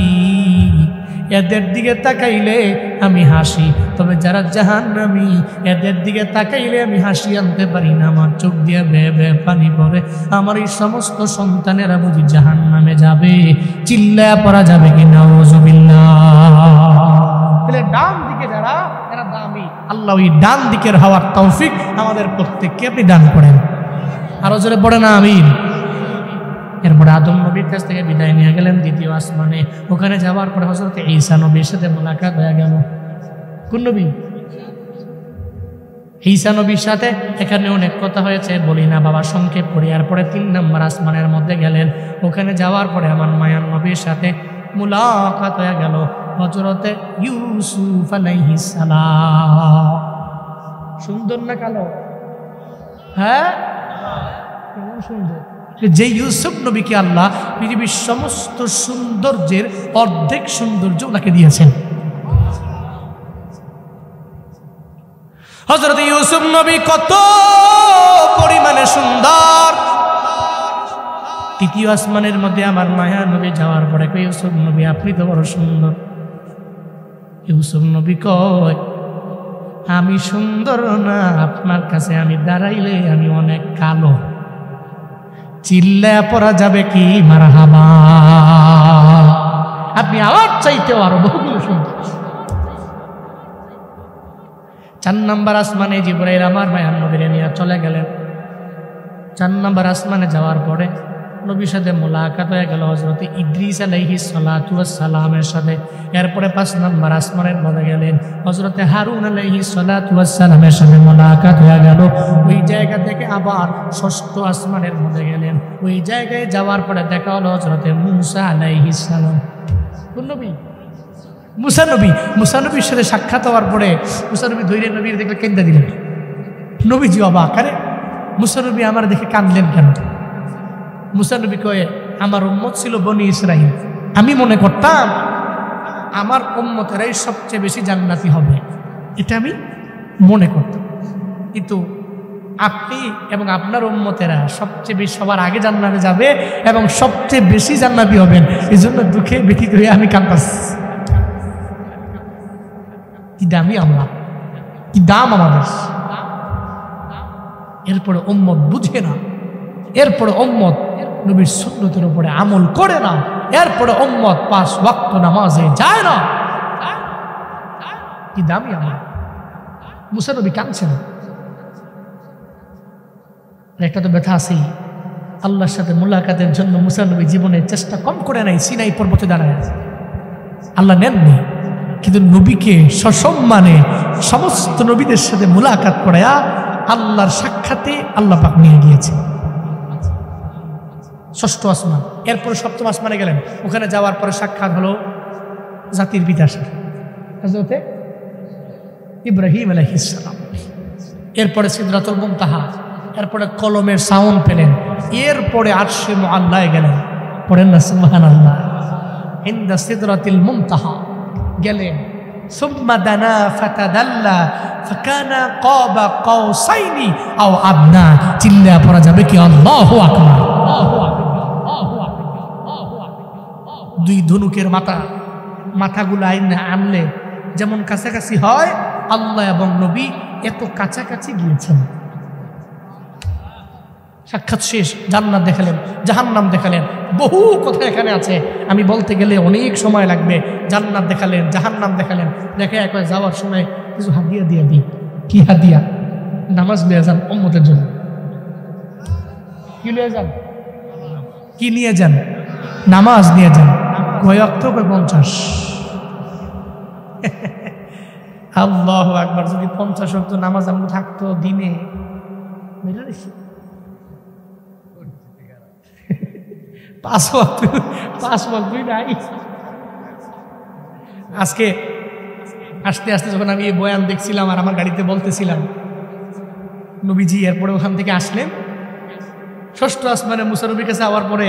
এদের দিকে তাকাইলে আমি হাসি, তবে যারা জাহান্নামী এদের দিকে তাকাইলে আমি হাসি আনতে পারি না, আমার চোখ দিয়ে বেয়ে বেয়ে পানি পড়ে। আমার এই সমস্ত সন্তানেরা বুঝি জাহান্নামে যাবে, চিল্লায়া পড়া যাবে কি নাউযুবিল্লাহ। তাহলে ডান দিকে যারা এরা দামি, আল্লাহ ওই ডান দিকের হওয়ার তৌফিক আমাদের প্রত্যেককে আপনি দান করেন। আরো জোরে পড়ে না আমিন। এরপরে আদম নবীর কাছ থেকে বিদায় নিয়ে গেলেন দ্বিতীয় আসমানে। ওখানে যাওয়ার পরে হযরত ঈসা নবীর সাথে মোলাকাত হয়ে গেল। কোন নবী? ঈসা নবীর সাথে। এখানে অনেক কথা হয়েছে, বলি না বাবা, সংক্ষেপ করি। এরপরে 3 নম্বর আসমানের মধ্যে গেলেন। ওখানে যাওয়ার পরে আমার মায়ার নবীর সাথে মোলাকাত হয়ে গেল হযরত ইউসুফ আলাইহিস সালাম। সুন্দর না কালো? হ্যাঁ, কেমন সুন্দর। যে ইউসুফ নবীকে আল্লাহ পৃথিবীর সমস্ত সৌন্দর্যের অর্ধেক সৌন্দর্য ওনাকে দিয়েছেন। হযরত ইউসুফ নবী কত পরিমাণে সুন্দর। তৃতীয় আসমানের মধ্যে আমার মায়া নবী যাওয়ার পরে কই, ইউসুফ নবী আপনি তো বড় সুন্দর। ইউসুফ নবী কয়, আমি সুন্দর না, আপনার কাছে আমি দাঁড়াইলে আমি অনেক কালো। চিল্লায়া পড়া যাবে কি মারহাবা। আপনি আমার চাইতেও আরো বহুগুলো সুন্দর। 4 নম্বর আসমানে জিবরাইল আমার মায়ার নবীরে নিয়ে চলে গেলেন। 4 নম্বর আসমানে যাওয়ার পরে নবীর সাথে মোলাকাত হয়ে গেল হযরত ইদ্রিস আলাইহিস সালাতু ওয়াস সালামের সাথে। এরপরে 5 নম্বর আসমানের মধ্যে গেলেন হযরত হারুন আলাইহিস সালাতু ওয়াস সালামের সাথে মোলাকাত হয়ে গেল। ওই জায়গা থেকে আবার 6ষ্ঠ আসমানের মধ্যে গেলেন। ওই জায়গায় যাওয়ার পরে দেখা হলো হযরত মূসা আলাইহিস সালাম। কোন নবী? মূসা নবী। মূসা নবীর সাথে সাক্ষাৎ হওয়ার পরে মূসা নবী ধৈর্য নবীর দেখলে কেঁদে দিলেন। নবীজি অবাক, আরে মূসা নবী আমার দেখে কাঁদলেন কেন? মূসা নবী কয়ে, আমার উম্মত ছিল বনি ইসরাইল, আমি মনে করতাম আমার উম্মতেরাই সবচেয়ে বেশি জান্নাতি হবে, এটা আমি মনে করতাম। কিন্তু আপনি এবং আপনার উম্মতেরা সবচেয়ে বেশি সবার আগে জান্নাতে যাবে এবং সবচেয়ে বেশি জান্নাতি হবেন। এই জন্য দুঃখে ব্যথিত হয়ে আমি কাঁদতাছি। কি দামি আমরা, কি দাম আমাদের। এরপরে উম্মত বুঝে না, এরপরে উম্মত নবীর সুন্নতের উপরে আমল করে না, এরপরে উম্মত 5 ওয়াক্ত নামাজে যায় না। কি দামি আমরা। মূসা নবী কাঁদছেন। একটা তো ব্যথা আছেই, আল্লাহর সাথে মুলাকাতের জন্য মূসা নবী জীবনের চেষ্টা কম করে নাই। সিনাই পর্বতে দাঁড়ায় আছে, আল্লাহ নেননি, কিন্তু নবীকে সসম্মানে সমস্ত নবীদের সাথে মুলাকাত করায়া আল্লাহর সাক্ষাতে আল্লাহ পাক নিয়ে গিয়েছে। 6ষ্ঠ আসমান। এরপরে 7ম আসমানে গেলেন। ওখানে যাওয়ার পরে সাক্ষাৎ হলো জাতির পিতার সাথে, হযরত ইব্রাহিম আলাইহিস সালাম। এরপরে সিদরাতুল মুনতাহা, এরপরে কলমের সাউন্ড পেলেন। এরপরে আরশে মুআল্লায় গেলেন। পড়েন না সুবহানাল্লাহ। ইনদা সিদরাতিল মুনতাহা গেলেন। সুম্মা দানা ফাতাদাল্লা ফাকানা কাবা কাউসাইনি আও আদনা। চিল্লা পড়া যাবে কি আল্লাহু আকবার। দুই ধনুকের মাথাগুলো আনলে যেমন কাছাকাছি হয়, আল্লাহ এবং নবী এত কাছাকাছি গিয়েছেন। সাক্ষাৎ শেষ। জান্নাত দেখালেন, জাহান্নাম দেখালেন, বহু কথা এখানে আছে, আমি বলতে গেলে অনেক সময় লাগবে। জান্নাত দেখালেন, জাহান্নাম দেখালেন। দেখে একবার যাওয়ার সময় কিছু হাদিয়া দিয়ে দিই। কি হাদিয়া? নামাজ নিয়ে যান উম্মতের জন্য। কি নিয়ে যান? কি নিয়ে যান? নামাজ নিয়ে যান। কয় ওয়াক্ত? 50। আল্লাহু আকবার। যদি 50 ওয়াক্ত নামাজ আমরা থাকতো দিনে, 5 ওয়াক্তই নাই। আজকে আস্তে আস্তে যখন আমি এই বয়ান দেখছিলাম আর আমার গাড়িতে বলতেছিলাম, নবীজি এরপরে ওখান থেকে আসলেন 6ষ্ঠ আসমানে মূসা নবীর কাছে। আওয়ার পরে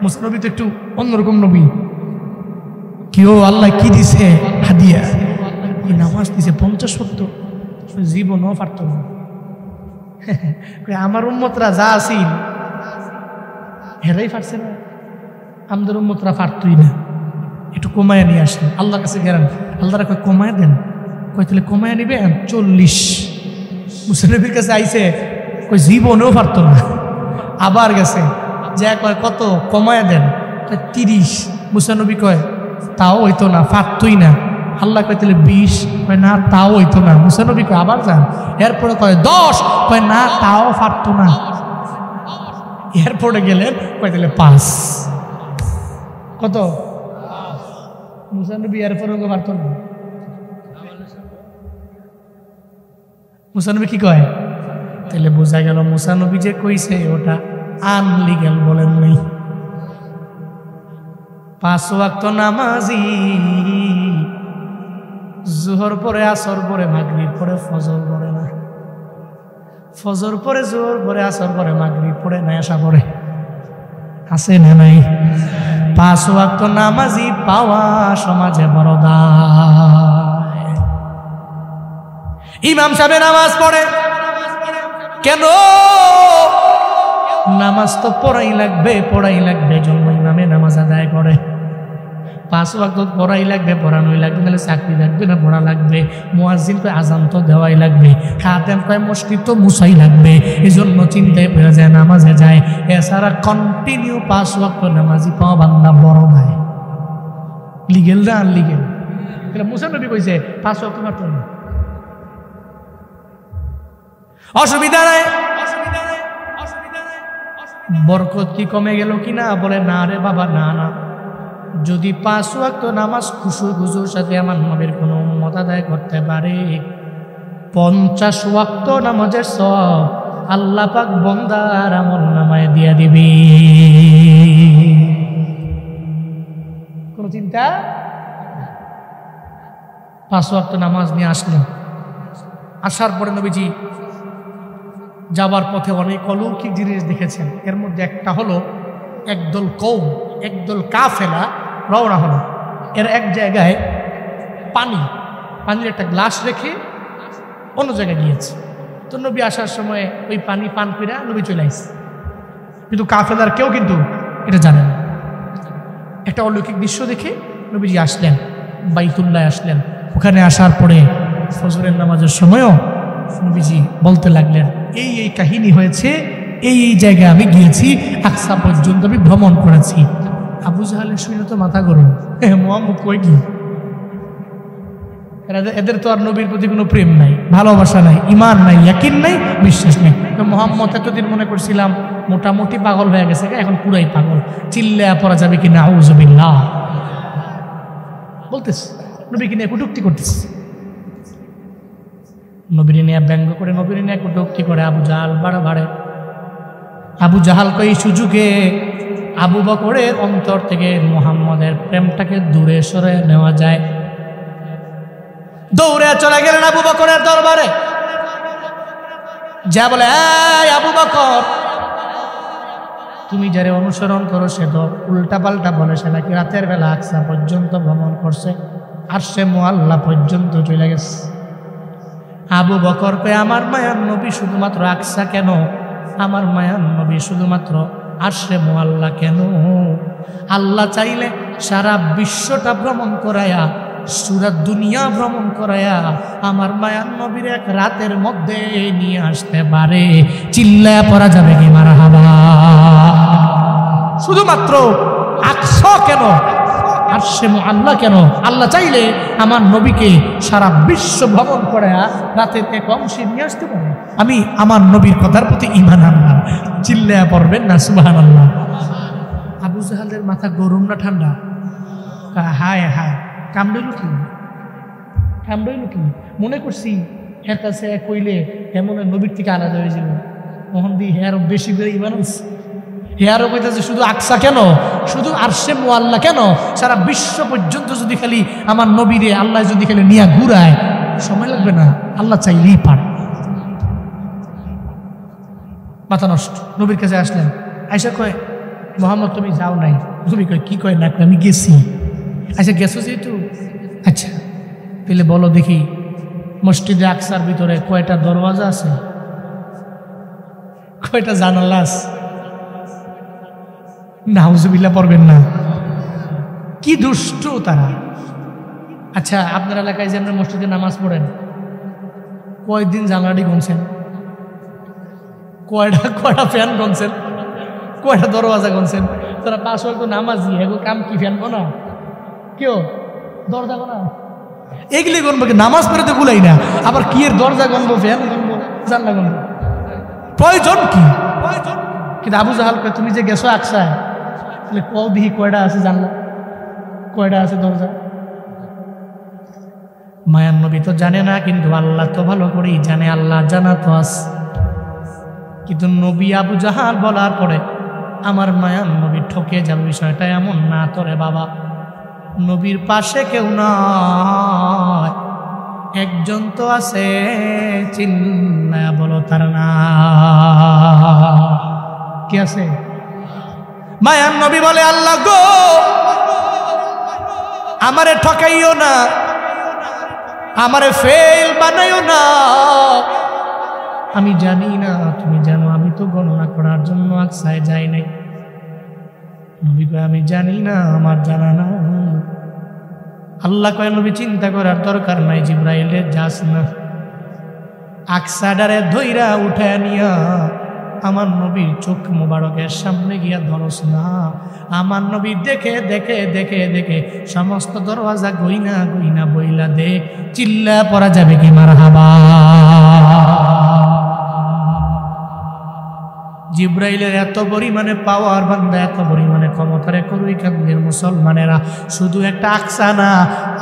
মূসা নবী তো একটু অন্যরকম নবী। কেউ আল্লাহ কি দিছে হাদিয়া? নামাজ দিছে 50 ওয়াক্ত। জীবনও পারত না। আমার উম্মতরা যা আছিল হেরাই পারছে না, আমাদের উম্মতরা পারতই না। একটু কমায় নিয়ে আসেন, আল্লাহর কাছে গেলেন, আল্লাহরা কয় কমায় দেন, কয় তাহলে কমায় নিবেন 40। মুসা নবীর কাছে আইসে, কয় জীবনেও পারতো না। আবার গেছে, যা কয় কত কমায় দেন, কয় 30। মুসা নবী কয় তাও হইতো না, পারতোই না। আল্লাহ কয় তাহলে 20, কয় না তাও হইতো না। মুসা নবী কয় আবার যান, এরপরে কয় 10, কয় না তাও পারতো না। এরপরে গেলেন, কয় তাহলে 5। কত? মুসা নবী এরপরে পারতো না। মুসা নবী কি কয়? তাহলে বোঝা গেল মুসা নবী যে কইছে ওটা আনলিগ্যাল বলেন নাই। 5 ওয়াক্ত নামাজি, জোহর পরে, আসর পরে, মাগরিব পরে, ফজর পরে না। ফজর পরে, জোহর পরে, আসর পরে, মাগরিব পরে না, এশা পরে। আছে না নাই? 5 ওয়াক্ত নামাজি পাওয়া সমাজে বড় দায়। ইমাম সাহেব নামাজ পড়ে কেন? নামাজ তো পড়াই লাগবে, পড়াই লাগবে, জন্য ইমামে নামাজ আদায় করে। 5 ওয়াক্ত পড়াই লাগবে, পড়ানোই লাগবে, নাহলে চাকরি লাগবে না, পড়া লাগবে। মুয়াজ্জিন কয় আজান তো দেওয়াই লাগবে, খাদেম কয় মসজিদ তো মুছাই লাগবে। এই জন্য চিন্তায় পড়ে যায়, নামাজে যায়। এছাড়া কন্টিনিউ 5 ওয়াক্ত নামাজি পাওয়া বান্দা বড় ভাই। লিগেল না আনলিগেল? মুসা নবী কইছে 5 ওয়াক্ত মাত্র না, অসুবিধা নাই। বরকত কি কমে গেল কিনা? বলে না রে বাবা, না না, যদি 5 ওয়াক্ত নামাজ খুশু খুশুর সাথে আমার নবীর কোনো উম্মত আদায় করতে পারে, 50 ওয়াক্ত নামাজের সব আল্লাহ পাক বান্দার আমলনামায় দিয়া দিবে। কোন চিন্তা? 5 ওয়াক্ত নামাজ নিয়ে আসলেন। আসার পরে নবীজি যাবার পথে অনেক অলৌকিক জিনিস দেখেছেন। এর মধ্যে একটা হলো, একদল কওম, একদল কাফেলা রওনা হলো। এর এক জায়গায় পানির একটা গ্লাস রেখে অন্য জায়গায় গিয়েছে। তো নবী আসার সময় ওই পানি পান করে নবী চলে আসছে, কিন্তু কাফেলার কেউ কিন্তু এটা জানে না। একটা অলৌকিক দৃশ্য দেখে নবীজি আসলেন, বাইতুল্লাহ আসলেন। ওখানে আসার পরে ফজরের নামাজের সময়ও নবীজি বলতে লাগলেন, এই এই কাহিনী হয়েছে, এই এই জায়গায় আমি গিয়েছি, আকসা পর্যন্ত আমি ভ্রমণ করেছি। আবু জাহালের শুনে তো মাথা গরম, মুহাম্মদ কই কি? এদের তো আর নবীর প্রতি কোনো প্রেম নাই, ভালোবাসা নাই, ঈমান নাই, ইয়াকিন নাই, বিশ্বাস নেই। মুহাম্মদ এতদিন মনে করছিলাম মোটামুটি পাগল হয়ে গেছে, এখন পুরাই পাগল, চিল্লা পড়া যাবে কিনা আউযুবিল্লাহ বলতেছে, নবীকে নিয়ে কটূক্তি করতেছে, নবীর নিয়ে ব্যঙ্গ করে, নবীর নিয়ে কটূক্তি করে। আবু জাহাল বাড়ে। আবু জাহাল কই সুযোগে আবু বকরের অন্তর থেকে মুহাম্মদের প্রেমটাকে দূরে সরে নেওয়া যায়, দৌড়ে চলে গেলেন আবু বকরের দরবারে। যা বলে, এই আবু বকর, তুমি যারে অনুসরণ করো সে তো উল্টা পাল্টা বলে, সে নাকি রাতের বেলা আকসা পর্যন্ত ভ্রমণ করছে, আর সে মুআল্লা পর্যন্ত চলে গেছে। আবু বকর কয়, আমার মায়ার নবী শুধুমাত্র আকসা কেন, আমার মায়ার নবী শুধুমাত্র আরশে মুআল্লা কেন, আল্লাহ চাইলে সারা বিশ্বটা ভ্রমণ করায়া, সুরা দুনিয়া ভ্রমণ করায়া আমার মায়ার নবীর এক রাতের মধ্যে নিয়ে আসতে পারে। চিল্লায়া পড়া যাবে কি মারহাবা? শুধুমাত্র আকসা কেন, আরশে মুআল্লা কেন, আল্লাহ চাইলে আমার নবীকে সারা বিশ্ব ভ্রমণ করায়া রাতের এক অংশে নিয়ে আসতে পারে। আমি আমার নবীর কথার প্রতি ঈমান আনলাম। চিল্লায়া পড়বেন না সুবহানাল্লাহ। আবু জাহালের মাথা গরম না ঠান্ডা? হায় হায়, কামড়ইল কি? মনে করছি এর কাছে কইলে এমন নবীর থেকে আলাদা হয়ে যাবে, মোহন দি হেয়ার বেশি করে ঈমান আছে। হেয়ারও কইতেছে শুধু আকসা কেন, শুধু আরশে মুআল্লা কেন, সারা বিশ্ব পর্যন্ত যদি খালি আমার নবীরে আল্লাহ যদি খালি নিয়া ঘুরায়, সময় লাগবে না, আল্লাহ চাইলেই পারে। মাথা নষ্ট। নবীর কাছে আসলেন, আয়সা কয়, মুহাম্মদ তুমি যাও নাই? নবী কয়, কি কয় না, আমি গেছি। আচ্ছা গেছো যেহেতু, আচ্ছা তাহলে বলো দেখি মসজিদে আকসার ভিতরে কয়টা দরওয়াজা আছে, কয়টা জানালা আছে? নাউজুবিল্লাহ পড়বেন না। কি দুষ্টু তারা। আচ্ছা, আপনার এলাকায় যে আমরা মসজিদে নামাজ পড়েন, কয়দিন জানলাটি গুনছেন? কয়টা ফ্যান গুনছেন? কয়টা দরওয়াজা গুনছেন? তারা 5 ওয়াক্ত নামাজি, এগো কাম কি ফ্যান গোনা, কেউ দরজা গোনা, এগুলি গণবো? নামাজ পড়ে তো গুলাই না, আবার কি এর দরজা গণবো, ফ্যান গণবো, জানলা গণবো, প্রয়োজন কি? কিন্তু আবু জাহাল কয়, তুমি যে গেছো আকসায়, তাহলে কও দিহি কয়টা আছে জানলা, কয়টা আছে দরজা। মায়ান নবী তো জানে না, কিন্তু আল্লাহ তো ভালো করেই জানে, আল্লাহ জানা তো আছে। কিন্তু নবী আবু জাহাল বলার পরে আমার মায়ান নবী ঠকে যাবে, বিষয়টা এমন না তোরে বাবা। নবীর পাশে কেউ নয়, একজন তো আছে, চিল্লায়া বলো তার না, কি আছে? মায়ান নবী বলে, আল্লাহ গো, আমারে ঠকাইও না, আমারে ফেল বানাইও না। আমি জানি না, তুমি জানো, আমি তো গণনা করার জন্য আকসায় যাই নাই। নবী কয়, আমি জানি না, আমার জানা না। আল্লাহ কয়, নবী চিন্তা করার দরকার নাই, জিব্রাইলে যাস না, আকসাডারে ধইরা উঠায় নিয়া আমার নবীর চোখ মোবারকের সামনে গিয়া ধরস না। আমার নবী দেখে দেখে দেখে দেখে সমস্ত দরওয়াজা গইনা গইনা বইলা দে, চিল্লা পড়া যাবে কি মারহাবা। জিব্রাইলের এত পরিমাণে পাওয়ার, বান্দা এত পরিমাণে ক্ষমতারে করুই কান্দের মুসলমানেরা, শুধু একটা আকসা না,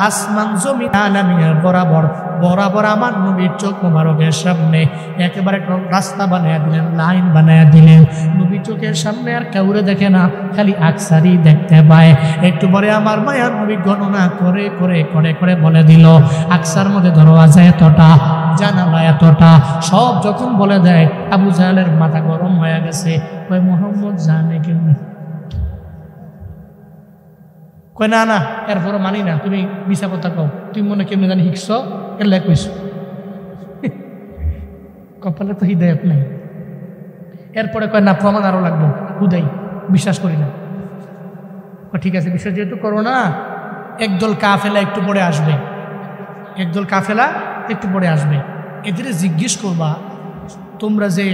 আসমান জমিন আলামিনের বরাবর বরাবর আমার নবীর চোখ মোবারকের সামনে একেবারে রাস্তা বানায়া দিলেন, লাইন বানায়া দিলেন। নবীর চোখের সামনে আর কাউরে দেখে না, খালি আকসারই দেখতে পায়। একটু পরে আমার মায়ার নবী গণনা করে করে করে করে বলে দিল, আকসার মধ্যে দরওয়াজা এতটা, জানালা এতটা, সব যখন বলে দেয় আবু জাহেলের মাথা গরম হয়ে গেছে। কয়, মোহাম্মদ জানে কেমনি? কয়, না না, এরপরও মানি না, তুমি মিছা কথা কও, তুমি মনে কেমনি জানি শিখছ, এলে কইস। কপালে তো হৃদয়ত নাই। এরপরে কয়, না, প্রমাণ আরো লাগবে, হুদাই বিশ্বাস করি না। ঠিক আছে, বিশ্বাস যেহেতু করো না, একদল কাফেলা একটু পরে আসবে, একদল কাফেলা একটু পরে আসবে, এদের জিজ্ঞেস করবা, তোমরা যে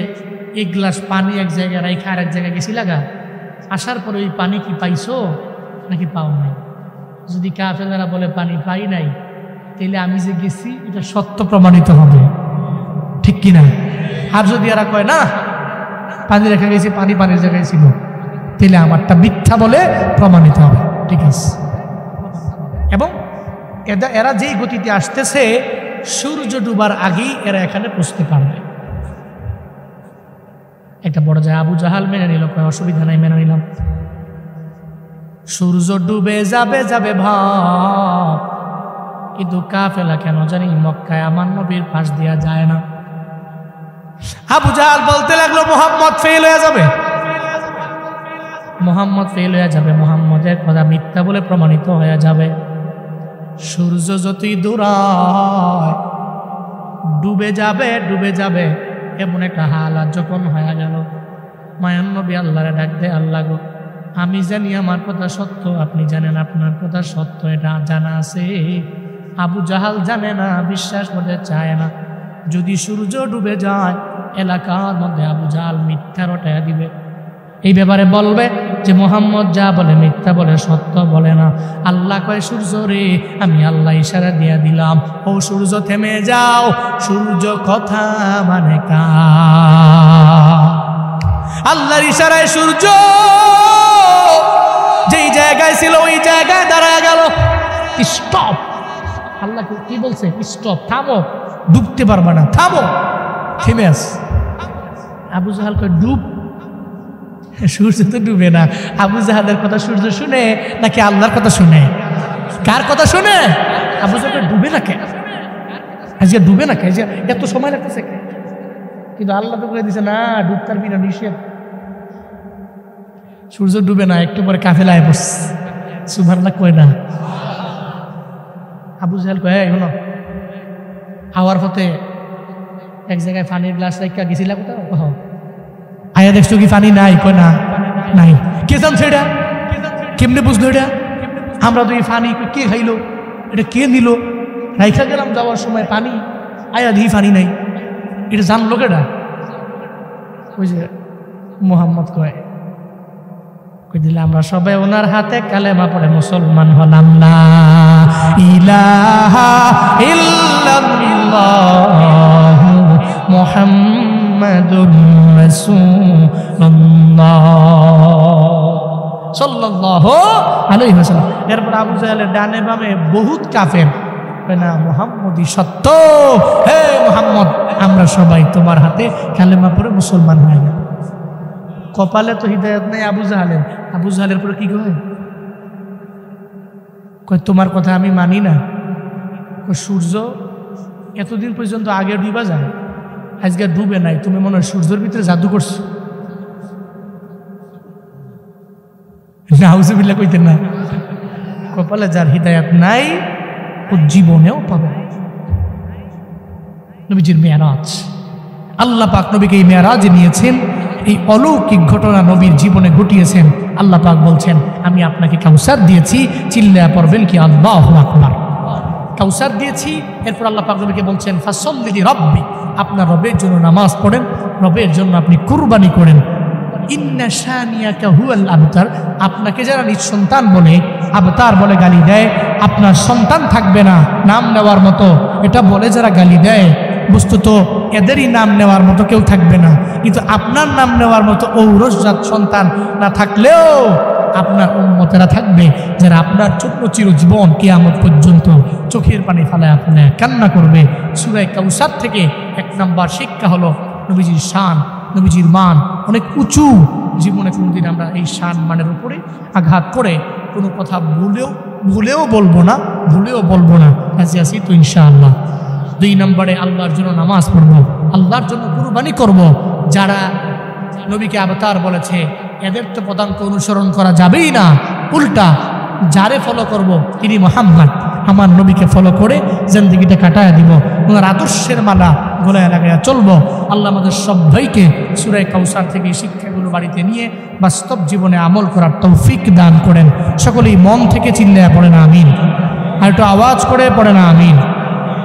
এক গ্লাস পানি এক জায়গায় রাইখা আর এক জায়গায় গেছি লাগা, আসার পরে ওই পানি কি পাইছো নাকি পাও নাই? যদি কাফেলারা বলে পানি পাই নাই, তাহলে আমি যে গেছি এটা সত্য প্রমাণিত হবে, ঠিক কিনা? আর যদি এরা কয় না, পানি রেখে গেছি, পানি পানির জায়গায় ছিল, তাহলে আমারটা মিথ্যা বলে প্রমাণিত হবে, ঠিক আছে? এবং এরা যেই গতিতে আসতেছে, সূর্য ডুবার আগেই এরা এখানে পৌঁছতে পারবে। একটা বড় যায় আবু জাহাল মেনে নিল, অসুবিধা নাই, মেনে নিলাম। সূর্য ডুবে যাবে যাবে ভাব, কিন্তু কাফেলা কেন জানি মক্কায় আমার নবীর পাশ দিয়া যায় না। আবু জাহাল বলতে লাগলো, মুহাম্মদ ফেল হয়ে যাবে, মুহাম্মদ ফেল হয়ে যাবে, মুহাম্মদের কথা মিথ্যা বলে প্রমাণিত হয়ে যাবে। সূর্য যতই দূরায় ডুবে যাবে ডুবে যাবে, এমন একটা হালাত যখন হয়ে গেল, মায়ান নবী আল্লাহরে ডাক দে, আল্লাহ গো, আমি জানি আমার কথা সত্য, আপনি জানেন আপনার কথা সত্য, এটা জানা আছে। আবু জাহাল জানে না, বিশ্বাস করতে চায় না। যদি সূর্য ডুবে যায়, এলাকার মধ্যে আবু জাহাল মিথ্যা রটাইয়া দিবে। এই ব্যাপারে বলবে যে মুহাম্মদ যা বলে মিথ্যা বলে, সত্য বলে না। আল্লাহ কয়, সূর্য রে, আমি আল্লাহ ইশারা দিয়া দিলাম, ও সূর্য থেমে যাও, সূর্য কথা মানে কা। আল্লাহর ইশারায় সূর্য যেই জায়গায় ছিল ওই জায়গায় দাঁড়ায় গেল। স্টপ, আল্লাহ কি বলছে? স্টপ, থামো, ডুবতে পারবা না, থামো, থেমে আস। আবু জাহাল কয়, ডুব? সূর্য তো ডুবে না। আবু জাহালের কথা সূর্য শুনে নাকি আল্লাহর কথা শুনে? কার কথা শুনে? আবু জাহাল ডুবে না কে? আজকে ডুবে না কে? এত সময় লাগতেছে কে? কিন্তু আল্লাহ তো বলে দিছে, না, ডুবতার বিনা নিষেধ। সূর্য ডুবে না, একটু পরে কাফেলায় পড়ছে। সুবহানাল্লাহ কয় না? আবু জাহাল কয়, হলো আওয়ার পথে এক জায়গায় পানির গ্লাস রাখা গেছিলাম, কোথাও আয়া দেখছো কি পানি নাই? কয় না, নাই। কে জানছে এটা? কেমনে বুঝলো এটা? আমরা তো এই পানি কে খাইলো, এটা কে নিল, রাইখা গেলাম যাওয়ার সময় পানি, আয়া দিই পানি নাই, এটা জানলো কেডা? ওই যে মুহাম্মদ কয় দিলে আমরা সবাই ওনার হাতে কালেমা পড়ে মুসলমান হলাম। লা ইলাহা ইল্লাল্লাহ মুহাম্মাদুর রাসূলুল্লাহ সাল্লাল্লাহু আলাইহি ওয়াসাল্লাম। এরপর আবু জাহেলের ডানে বামে বহুত কাফের, না মুহাম্মদই সত্য, হে মুহাম্মদ আমরা সবাই তোমার হাতে কালেমা পড়ে মুসলমান হয়ে গেল। কপালে তো হিদায়াত নাই আবু জাহেলের। আবু জাহেলের পরে কি কয়? তোমার কথা আমি মানি না। সূর্য এতদিন পর্যন্ত আগে ডুবা যায়, আজকে ডুবে নাই, তুমি মনে হয় সূর্যের ভিতরে জাদু করছো। নাউজুবিল্লাহ কইতেন না। কপালে যার হিদায়াত নাই ও জীবনেও পাবে। নবীজির মেরাজ, আল্লাহ পাক নবীকে এই মেরাজে নিয়েছেন, এই অলৌকিক ঘটনা নবীর জীবনে ঘটিয়েছেন। আল্লাহ পাক বলছেন আমি আপনাকে কাউসার দিয়েছি, চিল্লায়া পড়বেন কি আল্লাহু আকবার। কাউসার দিয়েছি। এরপর আল্লাহ পাক নবীকে বলছেন ফাসল্লি লিরাব্বি, আপনার রবের জন্য নামাজ পড়েন, রবের জন্য আপনি কুরবানি করেন। ইন্না শানিয়াকা হুয়াল আবতার, আপনাকে যারা নিঃসন্তান বলে, আবতার বলে গালি দেয়, আপনার সন্তান থাকবে না নাম নেওয়ার মতো, এটা বলে যারা গালি দেয়, বস্তুত এদেরই নাম নেওয়ার মতো কেউ থাকবে না। কিন্তু আপনার নাম নেওয়ার মতো ঔরসজাত সন্তান না থাকলেও আপনার উম্মতেরা থাকবে যারা আপনার জন্য চিরজীবন কিয়ামত পর্যন্ত চোখের পানি ফালায়া ফালায়া কান্না করবে। সূরা কাউসার থেকে 1 নম্বর শিক্ষা হলো নবীজির শান, নবীজির মান অনেক উঁচু। জীবনে কোনোদিন আমরা এই শান মানের উপরে আঘাত করে কোনো কথা ভুলেও বলবো না। আসি তো ইনশাআল্লাহ। 2 নম্বরে আল্লাহর জন্য নামাজ পড়বো, আল্লাহর জন্য কুরবানি করব। যারা নবীকে আবতার বলেছে এদের তো পদাঙ্ক অনুসরণ করা যাবেই না, উল্টা যারে ফলো করব তিনি মুহাম্মদ, আমার নবীকে ফলো করে জিন্দেগিটা কাটায় দিব, ওনার আদর্শের মালা গলায় লাগাইয়া চলবো। আল্লাহ আমাদের সবাইকে সূরা কাউসার থেকে শিক্ষাগুলো বাড়িতে নিয়ে বাস্তব জীবনে আমল করার তৌফিক দান করেন। সকলেই মন থেকে চিল্লায়া পড়ে না আমিন, আর একটু আওয়াজ করে পড়ে না আমিন।